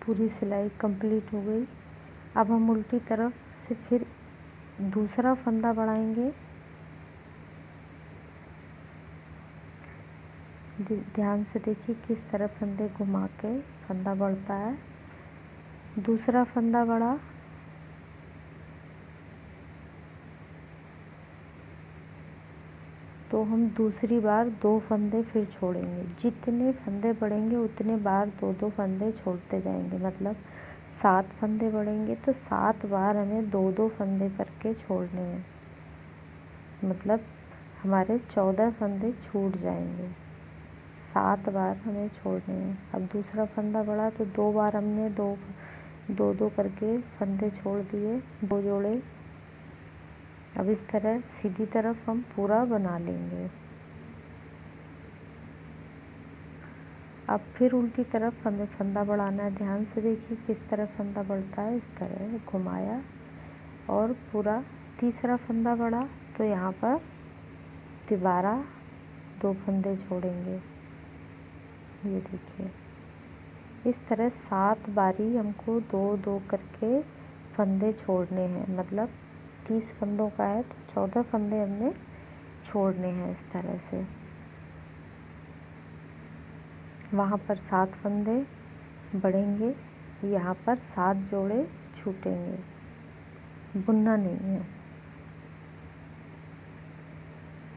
पूरी सिलाई कंप्लीट हो गई। अब हम उल्टी तरफ से फिर दूसरा फंदा बढ़ाएंगे। ध्यान से देखिए किस तरह फंदे घुमा के फंदा बढ़ता है। दूसरा फंदा बढ़ा, तो हम दूसरी बार 2 फंदे फिर छोड़ेंगे। जितने फंदे बढ़ेंगे उतने बार 2-2 फंदे छोड़ते जाएंगे। मतलब 7 फंदे बढ़ेंगे तो 7 बार हमें 2-2 फंदे करके छोड़ने हैं। मतलब हमारे 14 फंदे छूट जाएंगे। 7 बार हमें छोड़ने हैं। अब दूसरा फंदा बढ़ा तो 2 बार हमने 2-2 करके फंदे छोड़ दिए, 2 जोड़े। अब इस तरह सीधी तरफ हम पूरा बना लेंगे। अब फिर उल्टी तरफ हमें फंदा बढ़ाना है। ध्यान से देखिए किस तरह फंदा बढ़ता है। इस तरह घुमाया और पूरा तीसरा फंदा बढ़ा तो यहाँ पर दोबारा 2 फंदे छोड़ेंगे। ये देखिए इस तरह 7 बारी हमको 2-2 करके फंदे छोड़ने हैं। मतलब 30 फंदों का है तो 14 फंदे हमने छोड़ने हैं। इस तरह से वहाँ पर 7 फंदे बढ़ेंगे, यहाँ पर 7 जोड़े छूटेंगे। बुनना नहीं है।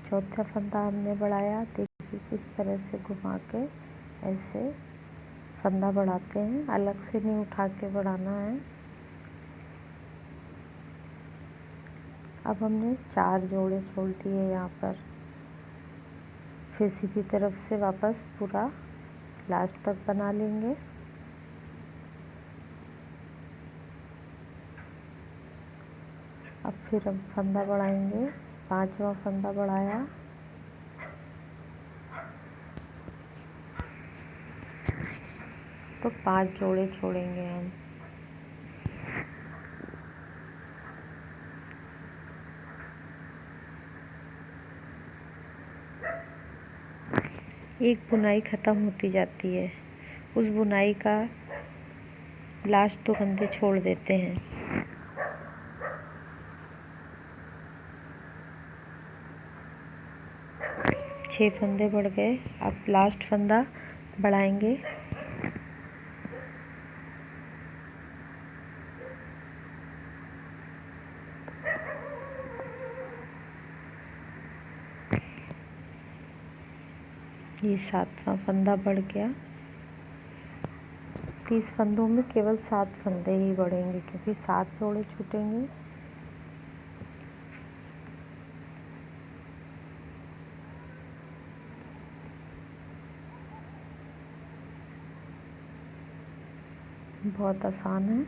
चौथा फंदा हमने बढ़ाया, देखिए किस तरह से घुमा के ऐसे फंदा बढ़ाते हैं। अलग से नहीं उठा के बढ़ाना है। अब हमने 4 जोड़े छोड़ दिए यहाँ पर। फिर सीधी तरफ से वापस पूरा लास्ट तक बना लेंगे। अब फिर हम फंदा बढ़ाएंगे। 5वां फंदा बढ़ाया, तो 5 जोड़े छोड़ेंगे हम। एक बुनाई ख़त्म होती जाती है, उस बुनाई का लास्ट 2 फंदे छोड़ देते हैं। छः फंदे बढ़ गए। अब लास्ट फंदा बढ़ाएंगे। ये 7वां फंदा बढ़ गया। 30 फंदों में केवल 7 फंदे ही बढ़ेंगे क्योंकि 7 जोड़े छूटेंगे। बहुत आसान है,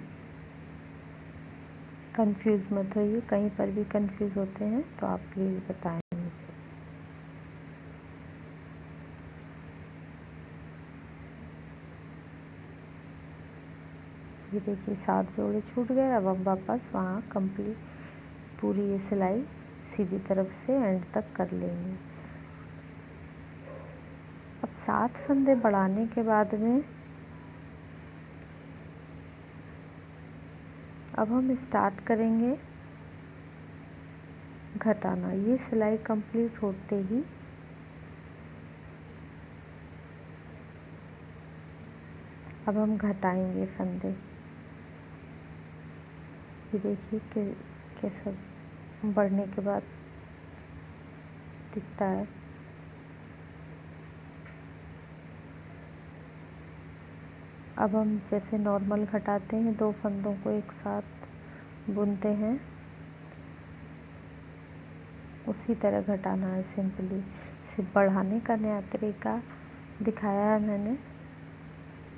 कंफ्यूज मत होइए। कहीं पर भी कंफ्यूज होते हैं तो आप प्लीज़ बताएं मुझे। ये देखिए 7 जोड़े छूट गए। अब हम वापस वहाँ कंप्लीट पूरी ये सिलाई सीधी तरफ से एंड तक कर लेंगे। अब 7 फंदे बढ़ाने के बाद में अब हम स्टार्ट करेंगे घटाना। ये सिलाई कंप्लीट होते ही अब हम घटाएंगे फंदे। ये देखिए कि कैसा बढ़ने के बाद दिखता है। अब हम जैसे नॉर्मल घटाते हैं 2 फंदों को एक साथ बुनते हैं, उसी तरह घटाना है। सिंपली सिर्फ बढ़ाने का नया तरीका दिखाया है मैंने,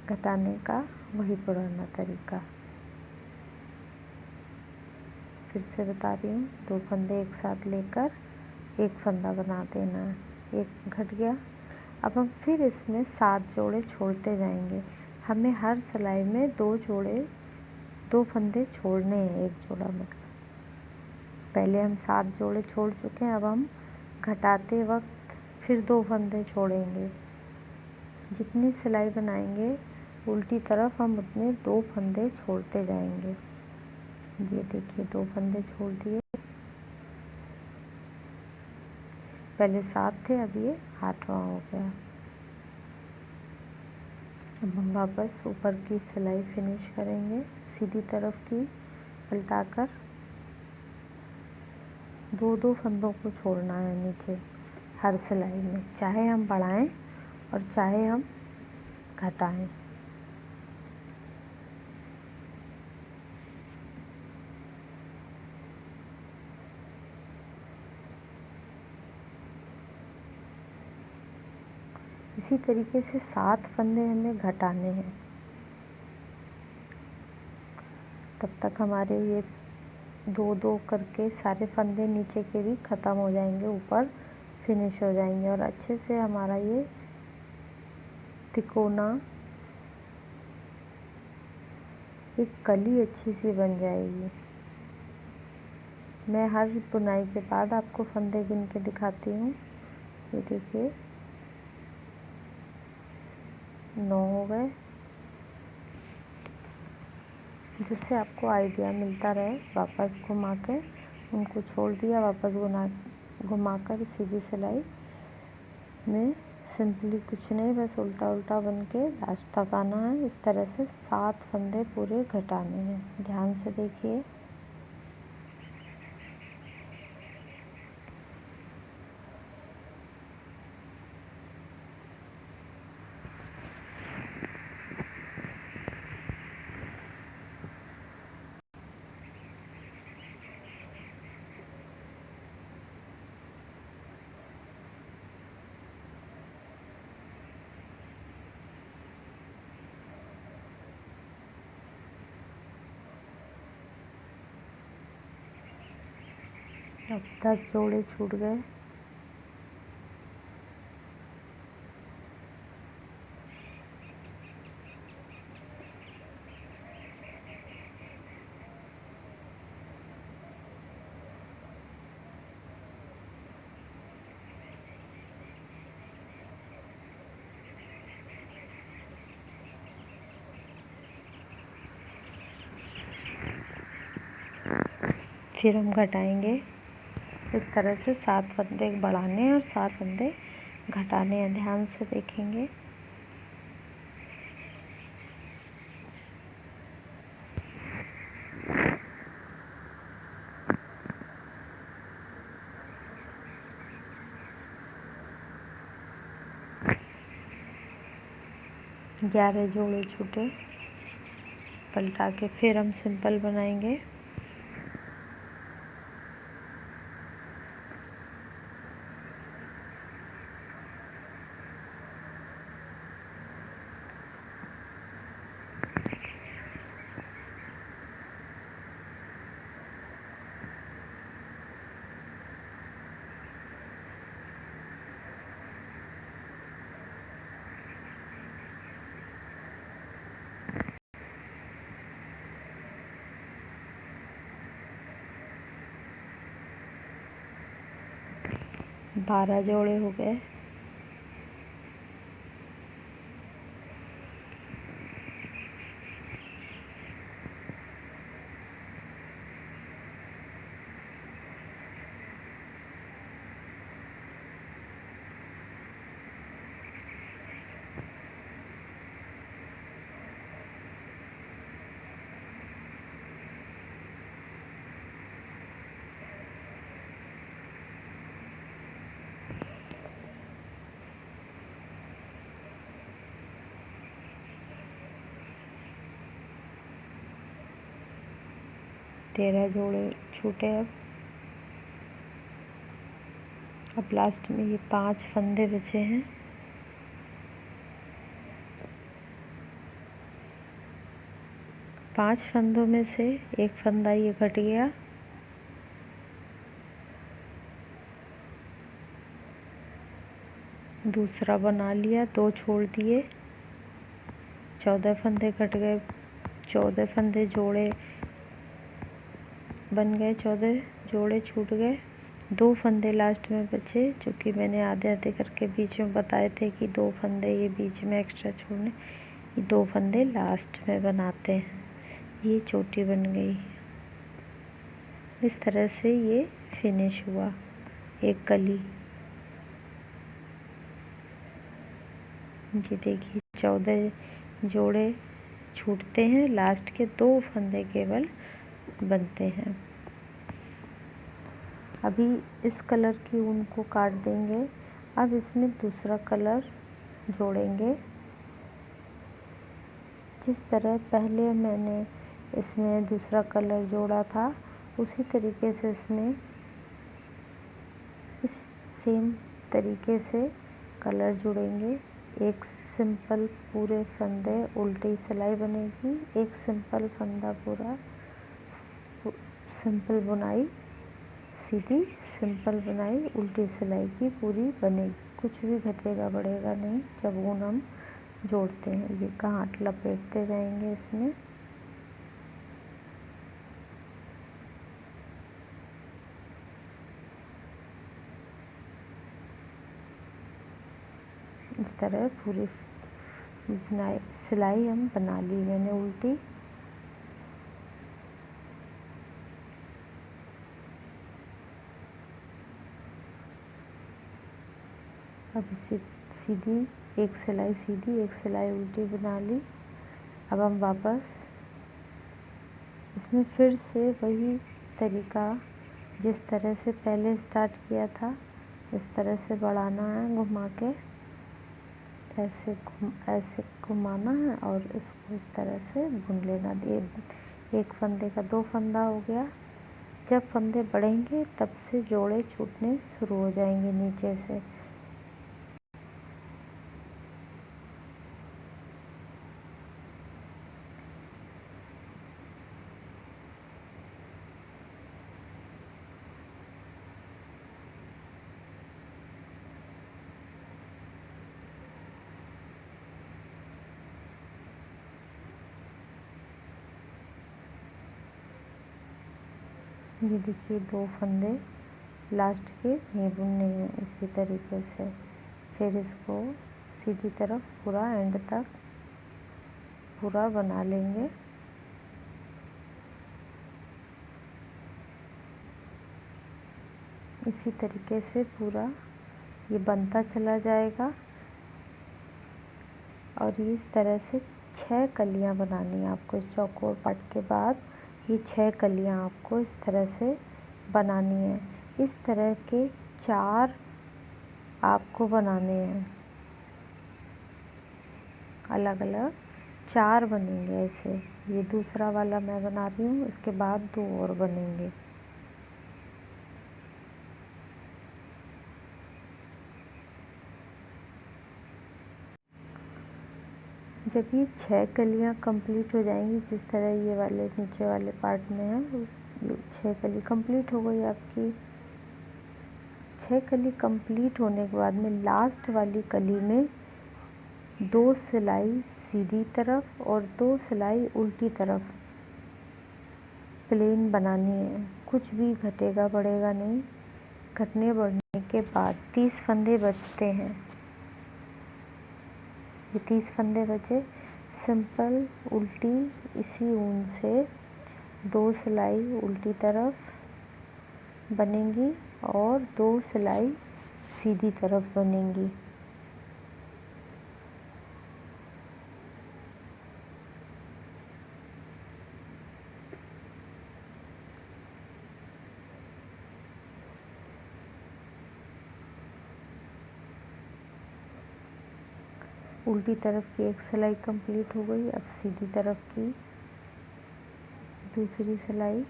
घटाने का वही पुराना तरीका। फिर से बता रही हूँ, 2 फंदे एक साथ लेकर एक फंदा बना देना है। एक घट गया। अब हम फिर इसमें 7 जोड़े छोड़ते जाएंगे। हमें हर सिलाई में 2 फंदे छोड़ने हैं, एक जोड़ा मतलब। पहले हम 7 जोड़े छोड़ चुके हैं, अब हम घटाते वक्त फिर 2 फंदे छोड़ेंगे। जितनी सिलाई बनाएंगे उल्टी तरफ हम उतने 2 फंदे छोड़ते जाएंगे। ये देखिए 2 फंदे छोड़ दिए। पहले 7 थे, अब ये 8वां हो गया। अब हम वापस ऊपर की सिलाई फिनिश करेंगे सीधी तरफ की पलटाकर। 2 फंदों को छोड़ना है नीचे हर सिलाई में, चाहे हम बढ़ाएं और चाहे हम घटाएं। इसी तरीके से 7 फंदे हमें घटाने हैं। तब तक हमारे ये 2 करके सारे फंदे नीचे के भी ख़त्म हो जाएंगे, ऊपर फिनिश हो जाएंगे और अच्छे से हमारा ये तिकोना एक कली अच्छी सी बन जाएगी। मैं हर बुनाई के बाद आपको फंदे गिन के दिखाती हूँ। ये देखिए 9 हो गए, जिससे आपको आइडिया मिलता रहे। वापस घुमा के उनको छोड़ दिया, वापस घुमाकर सीधी सिलाई में सिंपली कुछ नहीं, बस उल्टा उल्टा बन के लास्ट तक आना है। इस तरह से 7 फंदे पूरे घटाने हैं। ध्यान से देखिए। अब 10 जोड़े छूट गए। फिर हम घटाएंगे। इस तरह से 7 फंदे बढ़ाने और 7 फंदे घटाने हैं। ध्यान से देखेंगे। 11 जोड़े छूटे, पलटा के फिर हम सिंपल बनाएंगे। बारह जोड़े हो गए। तेरह जोड़े छूटे। अब लास्ट में ये 5 फंदे बचे हैं। पांच फंदों में से एक फंदा ये कट गया, दूसरा बना लिया, 2 छोड़ दिए, 14 फंदे कट गए, 14 फंदे जोड़े बन गए, 14 जोड़े छूट गए। 2 फंदे लास्ट में बचे, जो कि मैंने आधे आधे करके बीच में बताए थे कि 2 फंदे ये बीच में एक्स्ट्रा छोड़ने, ये 2 फंदे लास्ट में बनाते हैं। ये चोटी बन गई। इस तरह से ये फिनिश हुआ एक कली। ये देखिए 14 जोड़े छूटते हैं, लास्ट के 2 फंदे केवल बनते हैं। अभी इस कलर की ऊन को काट देंगे। अब इसमें दूसरा कलर जोड़ेंगे। जिस तरह पहले मैंने इसमें दूसरा कलर जोड़ा था, उसी तरीके से इसमें इस सेम तरीके से कलर जुड़ेंगे। एक सिंपल पूरे फंदे उल्टी सिलाई बनेगी, एक सिंपल फंदा पूरा सिंपल बुनाई, सीधी सिंपल बुनाई उल्टी सिलाई की पूरी बनेगी। कुछ भी घटेगा बढ़ेगा नहीं जब ऊन हम जोड़ते हैं। ये गांठ लपेटते जाएंगे इसमें। इस तरह पूरी बुनाई सिलाई हम बना ली मैंने उल्टी। अब इसे सीधी एक सिलाई सीधी एक सिलाई उल्टी बना ली। अब हम वापस इसमें फिर से वही तरीका जिस तरह से पहले स्टार्ट किया था, इस तरह से बढ़ाना है, घुमा के ऐसे घुमाना है और इसको इस तरह से बुन लेना। एक फंदे का 2 फंदा हो गया। जब फंदे बढ़ेंगे तब से जोड़े छूटने शुरू हो जाएंगे नीचे से। ये देखिए 2 फंदे लास्ट के नहीं बुनने हैं। इसी तरीके से फिर इसको सीधी तरफ पूरा एंड तक पूरा बना लेंगे। इसी तरीके से पूरा ये बनता चला जाएगा और इस तरह से 6 कलियां बनानी है आपको। इस चौकोर पार्ट के बाद ये 6 कलियां आपको इस तरह से बनानी है। इस तरह के 4 आपको बनाने हैं। अलग अलग 4 बनेंगे ऐसे। ये दूसरा वाला मैं बना रही हूँ, इसके बाद 2 और बनेंगे। जब ये 6 कलियाँ कंप्लीट हो जाएंगी, जिस तरह ये वाले नीचे वाले पार्ट में है, 6 कली कंप्लीट हो गई आपकी। 6 कली कंप्लीट होने के बाद में लास्ट वाली कली में 2 सिलाई सीधी तरफ और 2 सिलाई उल्टी तरफ प्लेन बनानी है। कुछ भी घटेगा बढ़ेगा नहीं। घटने बढ़ने के बाद 30 फंदे बचते हैं। ये 30 फंदे बचे। सिंपल उल्टी इसी ऊन से 2 सिलाई उल्टी तरफ बनेंगी और 2 सिलाई सीधी तरफ बनेंगी। उल्टी तरफ की एक सिलाई कंप्लीट हो गई। अब सीधी तरफ की दूसरी सिलाई।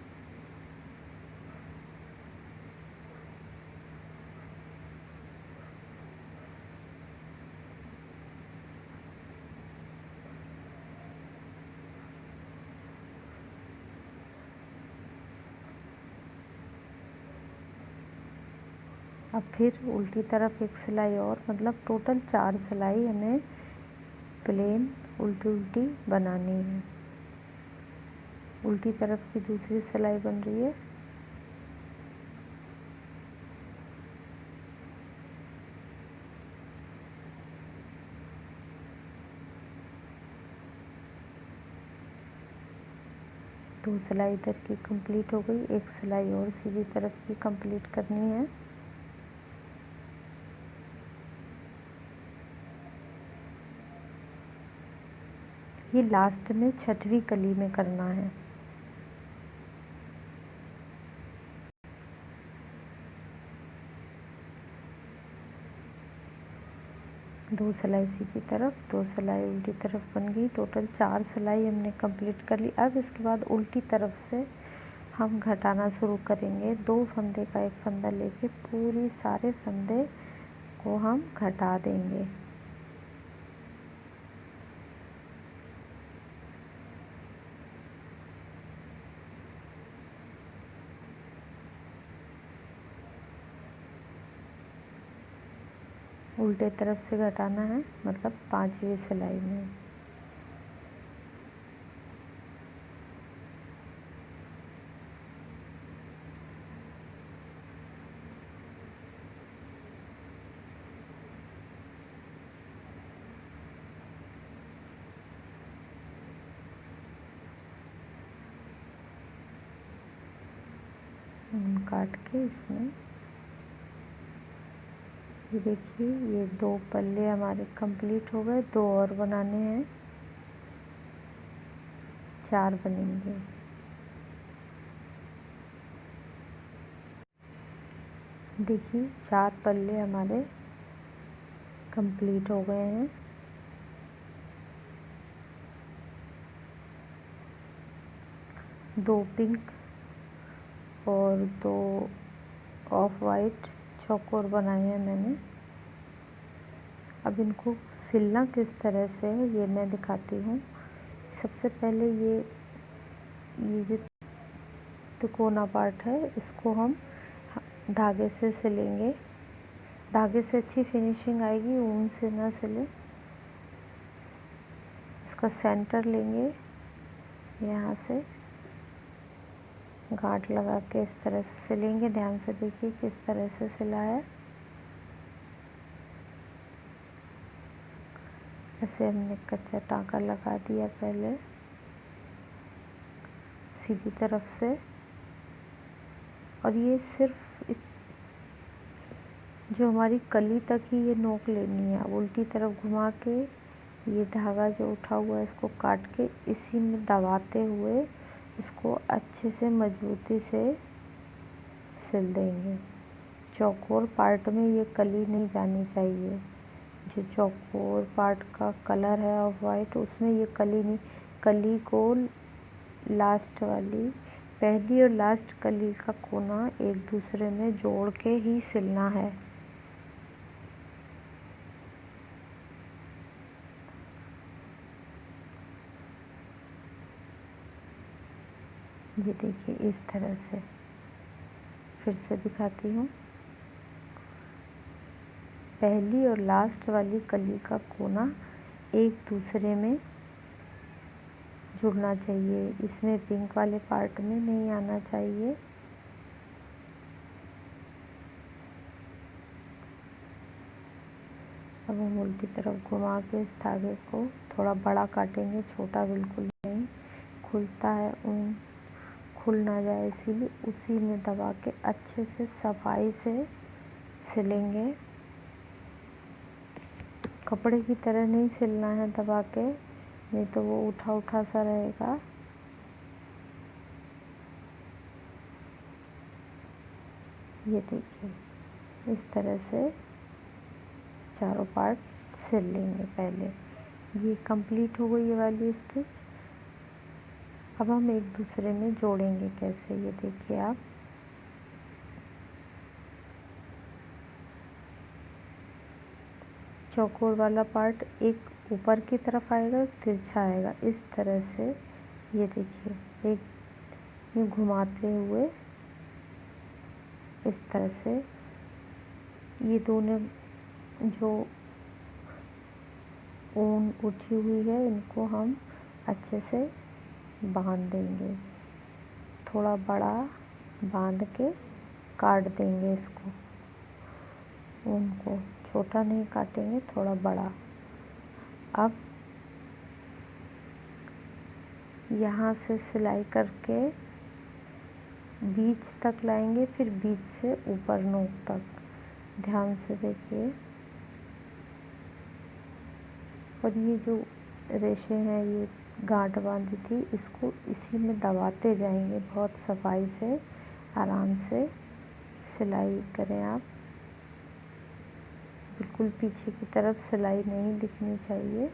अब फिर उल्टी तरफ एक सिलाई और, मतलब टोटल 4 सिलाई हमें प्लेन उल्टी उल्टी बनानी है। उल्टी तरफ की दूसरी सिलाई बन रही है। दो सिलाई इधर की कंप्लीट हो गई। एक सिलाई और सीधी तरफ की कंप्लीट करनी है। ये लास्ट में 6वीं कली में करना है। दो सिलाई सीधी तरफ, 2 सिलाई उल्टी तरफ बन गई। टोटल 4 सिलाई हमने कंप्लीट कर ली। अब इसके बाद उल्टी तरफ से हम घटाना शुरू करेंगे। 2 फंदे का एक फंदा लेके पूरी सारे फंदे को हम घटा देंगे। उल्टे तरफ से घटाना है, मतलब 5वीं सिलाई में। काट के इसमें ये देखिए, ये 2 पल्ले हमारे कंप्लीट हो गए। 2 और बनाने हैं, 4 बनेंगे। देखिए 4 पल्ले हमारे कंप्लीट हो गए हैं। दो पिंक और 2 ऑफ वाइट चौकोर बनाए हैं मैंने। अब इनको सिलना किस तरह से है ये मैं दिखाती हूँ। सबसे पहले ये जो तिकोना पार्ट है, इसको हम धागे से सिलेंगे। धागे से अच्छी फिनिशिंग आएगी, ऊन से ना सिले। इसका सेंटर लेंगे, यहाँ से गांठ लगा के इस तरह से सिलेंगे। ध्यान से देखिए किस तरह से सिला है। ऐसे हमने कच्चा टाँका लगा दिया पहले सीधी तरफ से, और ये सिर्फ जो हमारी कली तक ही ये नोक लेनी है। अब उल्टी तरफ घुमा के ये धागा जो उठा हुआ है इसको काट के इसी में दबाते हुए इसको अच्छे से मजबूती से सिल देंगे। चौकोर पार्ट में ये कली नहीं जानी चाहिए। जो चौकोर पार्ट का कलर है ऑफ वाइट, उसमें ये कली को लास्ट वाली पहली और लास्ट कली का कोना एक दूसरे में जोड़ के ही सिलना है। ये देखिए इस तरह से, फिर से दिखाती हूँ। पहली और लास्ट वाली कली का कोना एक दूसरे में जुड़ना चाहिए, इसमें पिंक वाले पार्ट में नहीं आना चाहिए। अब हम उल्टी तरफ घुमा के इस धागे को थोड़ा बड़ा काटेंगे, छोटा बिल्कुल नहीं, खुलता है ऊन खुल ना जाए इसीलिए उसी में दबा के अच्छे से सफाई से सिलेंगे। कपड़े की तरह नहीं सिलना है दबा के, नहीं तो वो उठा उठा सा रहेगा। ये देखिए इस तरह से चारों पार्ट सिल लेंगे पहले। ये कंप्लीट हो गई ये वाली स्टिच। अब हम एक दूसरे में जोड़ेंगे कैसे, ये देखिए आप। चौकोर वाला पार्ट एक ऊपर की तरफ आएगा, एक तिरछा आएगा, इस तरह से। ये देखिए एक ये घुमाते हुए इस तरह से ये दोनों जो ऊन उठी हुई है इनको हम अच्छे से बांध देंगे, थोड़ा बड़ा बांध के काट देंगे इसको, ऊन को छोटा नहीं काटेंगे, थोड़ा बड़ा। अब यहाँ से सिलाई करके बीच तक लाएंगे, फिर बीच से ऊपर नोक तक। ध्यान से देखिए। और ये जो रेशे हैं, ये गांठ बांधी थी, इसको इसी में दबाते जाएंगे, बहुत सफाई से आराम से सिलाई करें आप। बिल्कुल पीछे की तरफ सिलाई नहीं दिखनी चाहिए।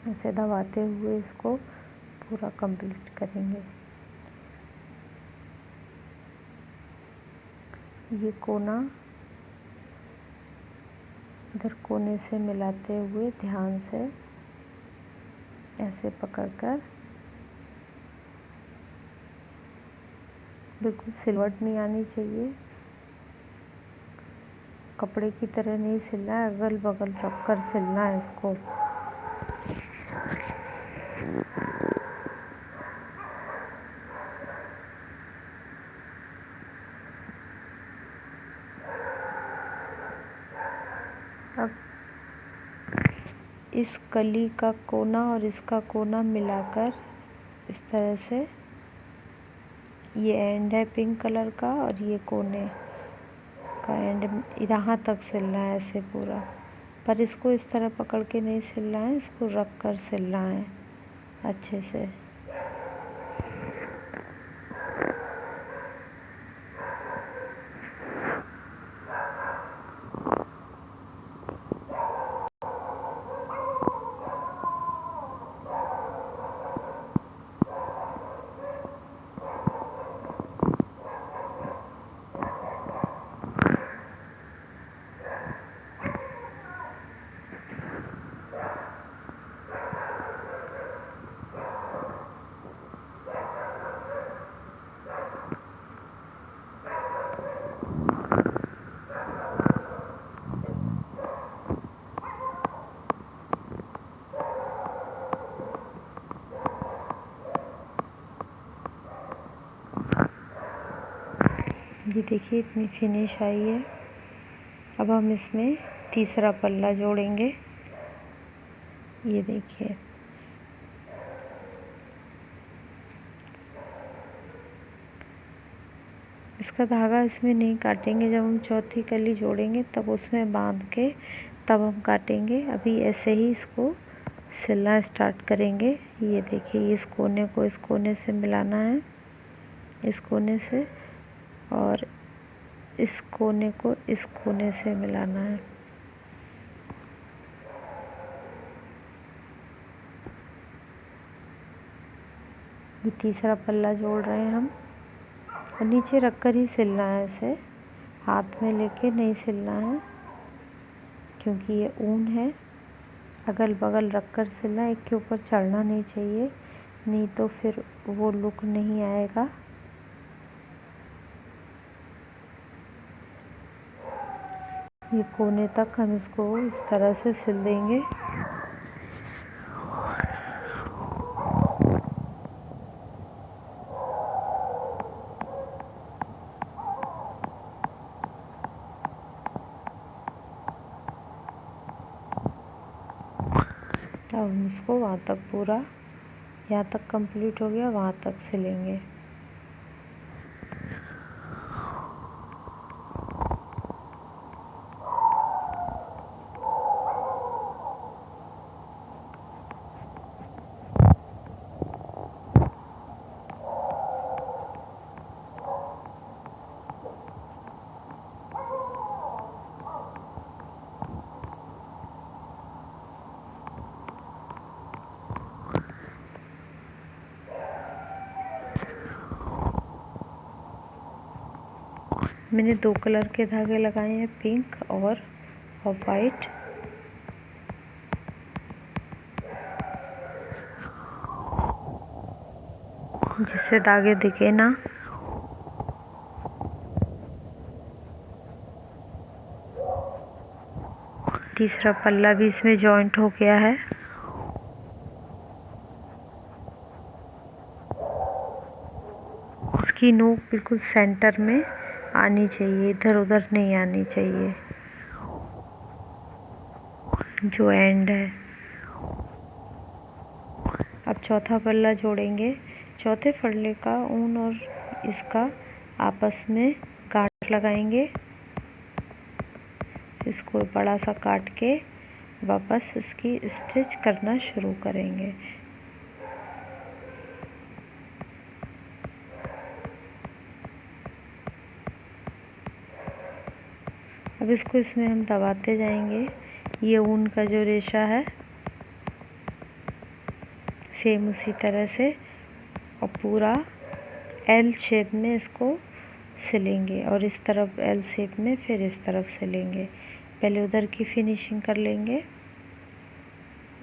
ऐसे दबाते हुए इसको पूरा कंप्लीट करेंगे। ये कोना इधर कोने से मिलाते हुए ध्यान से ऐसे पकड़कर, बिल्कुल सिलवट नहीं आनी चाहिए, कपड़े की तरह नहीं सिलना है, अगल बगल रख कर सिलना है इसको। अब इस कली का कोना और इसका कोना मिलाकर इस तरह से, ये एंड है पिंक कलर का और ये कोने का एंड यहाँ तक सिलना है ऐसे पूरा। पर इसको इस तरह पकड़ के नहीं सिलना है, इसको रख कर सिलना है अच्छे से। ये देखिए इतनी फिनिश आई है। अब हम इसमें तीसरा पल्ला जोड़ेंगे। ये देखिए, इसका धागा इसमें नहीं काटेंगे, जब हम चौथी कली जोड़ेंगे तब उसमें बांध के तब हम काटेंगे। अभी ऐसे ही इसको सिलना स्टार्ट करेंगे। ये देखिए, इस कोने को इस कोने से मिलाना है, इस कोने से, और इस कोने को इस कोने से मिलाना है। ये तीसरा पल्ला जोड़ रहे हैं हम, और नीचे रख कर ही सिलना है, इसे हाथ में लेके नहीं सिलना है क्योंकि ये ऊन है। अगल बगल रख कर सिलना, एक के ऊपर चढ़ना नहीं चाहिए, नहीं तो फिर वो लुक नहीं आएगा। ये कोने तक हम इसको इस तरह से सिल देंगे। अब हम इसको वहाँ तक पूरा, यहाँ तक कंप्लीट हो गया, वहाँ तक सिलेंगे। मैंने 2 कलर के धागे लगाए हैं, पिंक और वाइट, जिससे धागे दिखे ना। तीसरा पल्ला भी इसमें जॉइंट हो गया है। इसकी नोक बिल्कुल सेंटर में आनी चाहिए, इधर उधर नहीं आनी चाहिए, जो एंड है। अब चौथा पल्ला जोड़ेंगे। चौथे पल्ले का ऊन और इसका आपस में गांठ लगाएंगे। इसको बड़ा सा काट के वापस इसकी स्टिच करना शुरू करेंगे। अब इसको इसमें हम दबाते जाएंगे। ये ऊन का जो रेशा है सेम उसी तरह से, और पूरा एल शेप में इसको सिलेंगे, और इस तरफ एल शेप में, फिर इस तरफ सिलेंगे। पहले उधर की फिनिशिंग कर लेंगे।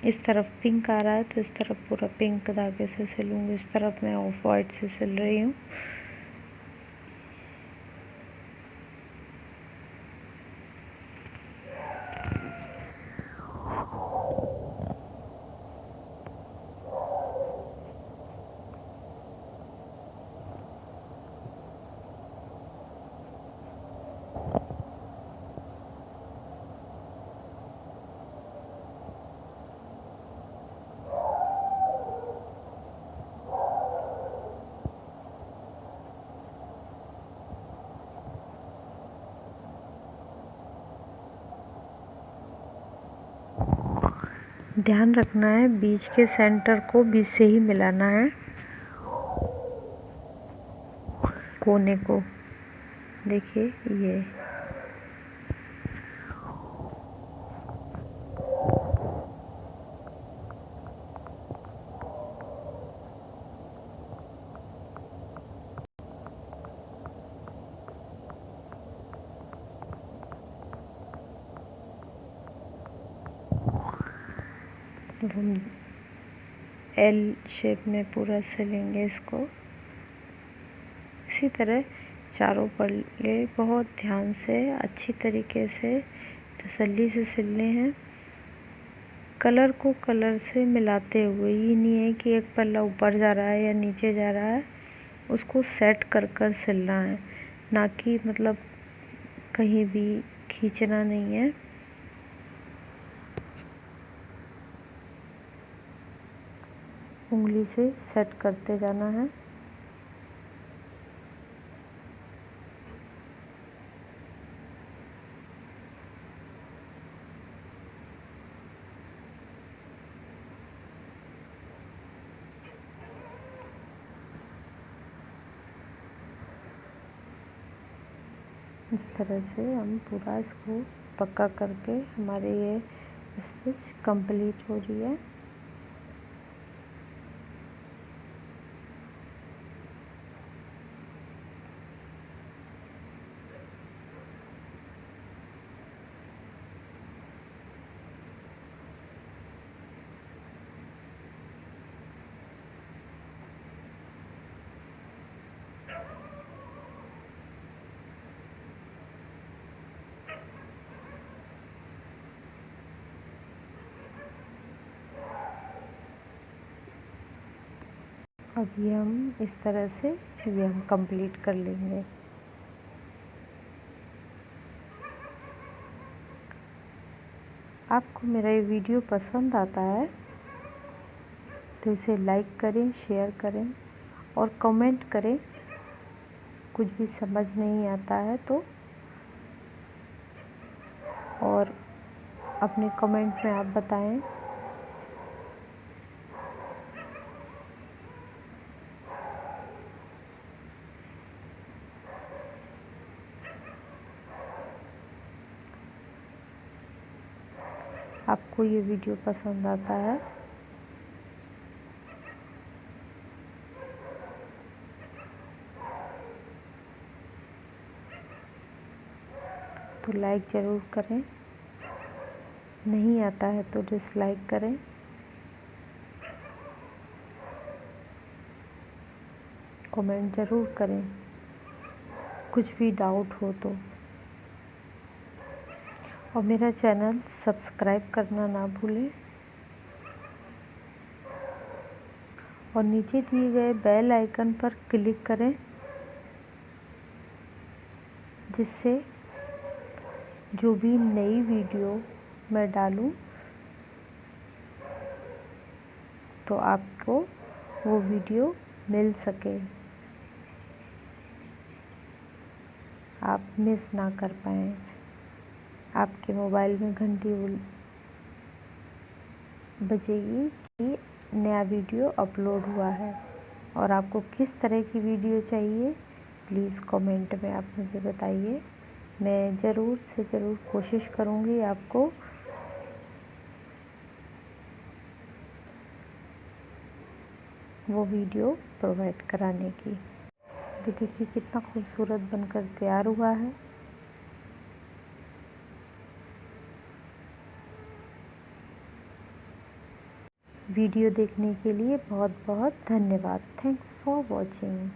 इस तरफ पिंक आ रहा है तो इस तरफ पूरा पिंक धागे से सिलूँगी। इस तरफ मैं ऑफ वाइट से सिल रही हूँ। ध्यान रखना है, बीच के सेंटर को बीच से ही मिलाना है, कोने को। देखिए ये हम एल शेप में पूरा सिलेंगे इसको। इसी तरह चारों पल्ले बहुत ध्यान से, अच्छी तरीके से, तसल्ली से सिलने हैं। कलर को कलर से मिलाते हुए, ये नहीं है कि एक पल्ला ऊपर जा रहा है या नीचे जा रहा है, उसको सेट कर कर सिलना है, ना कि मतलब कहीं भी खींचना नहीं है। उंगली से सेट करते जाना है। इस तरह से हम पूरा इसको पक्का करके हमारे ये स्टिच कंप्लीट हो रही है। अब ये हम इस तरह से ये हम कंप्लीट कर लेंगे। आपको मेरा ये वीडियो पसंद आता है तो इसे लाइक करें, शेयर करें और कमेंट करें। कुछ भी समझ नहीं आता है तो और अपने कमेंट में आप बताएं। आपको ये वीडियो पसंद आता है तो लाइक ज़रूर करें, नहीं आता है तो डिसलाइक करें। कमेंट ज़रूर करें कुछ भी डाउट हो तो, और मेरा चैनल सब्सक्राइब करना ना भूलें और नीचे दिए गए बेल आइकन पर क्लिक करें, जिससे जो भी नई वीडियो मैं डालूं तो आपको वो वीडियो मिल सके, आप मिस ना कर पाएँ। आपके मोबाइल में घंटी बजेगी कि नया वीडियो अपलोड हुआ है। और आपको किस तरह की वीडियो चाहिए प्लीज़ कमेंट में आप मुझे बताइए। मैं ज़रूर से ज़रूर कोशिश करूँगी आपको वो वीडियो प्रोवाइड कराने की। ये देखिए कितना खूबसूरत बनकर तैयार हुआ है। वीडियो देखने के लिए बहुत बहुत धन्यवाद। Thanks for watching.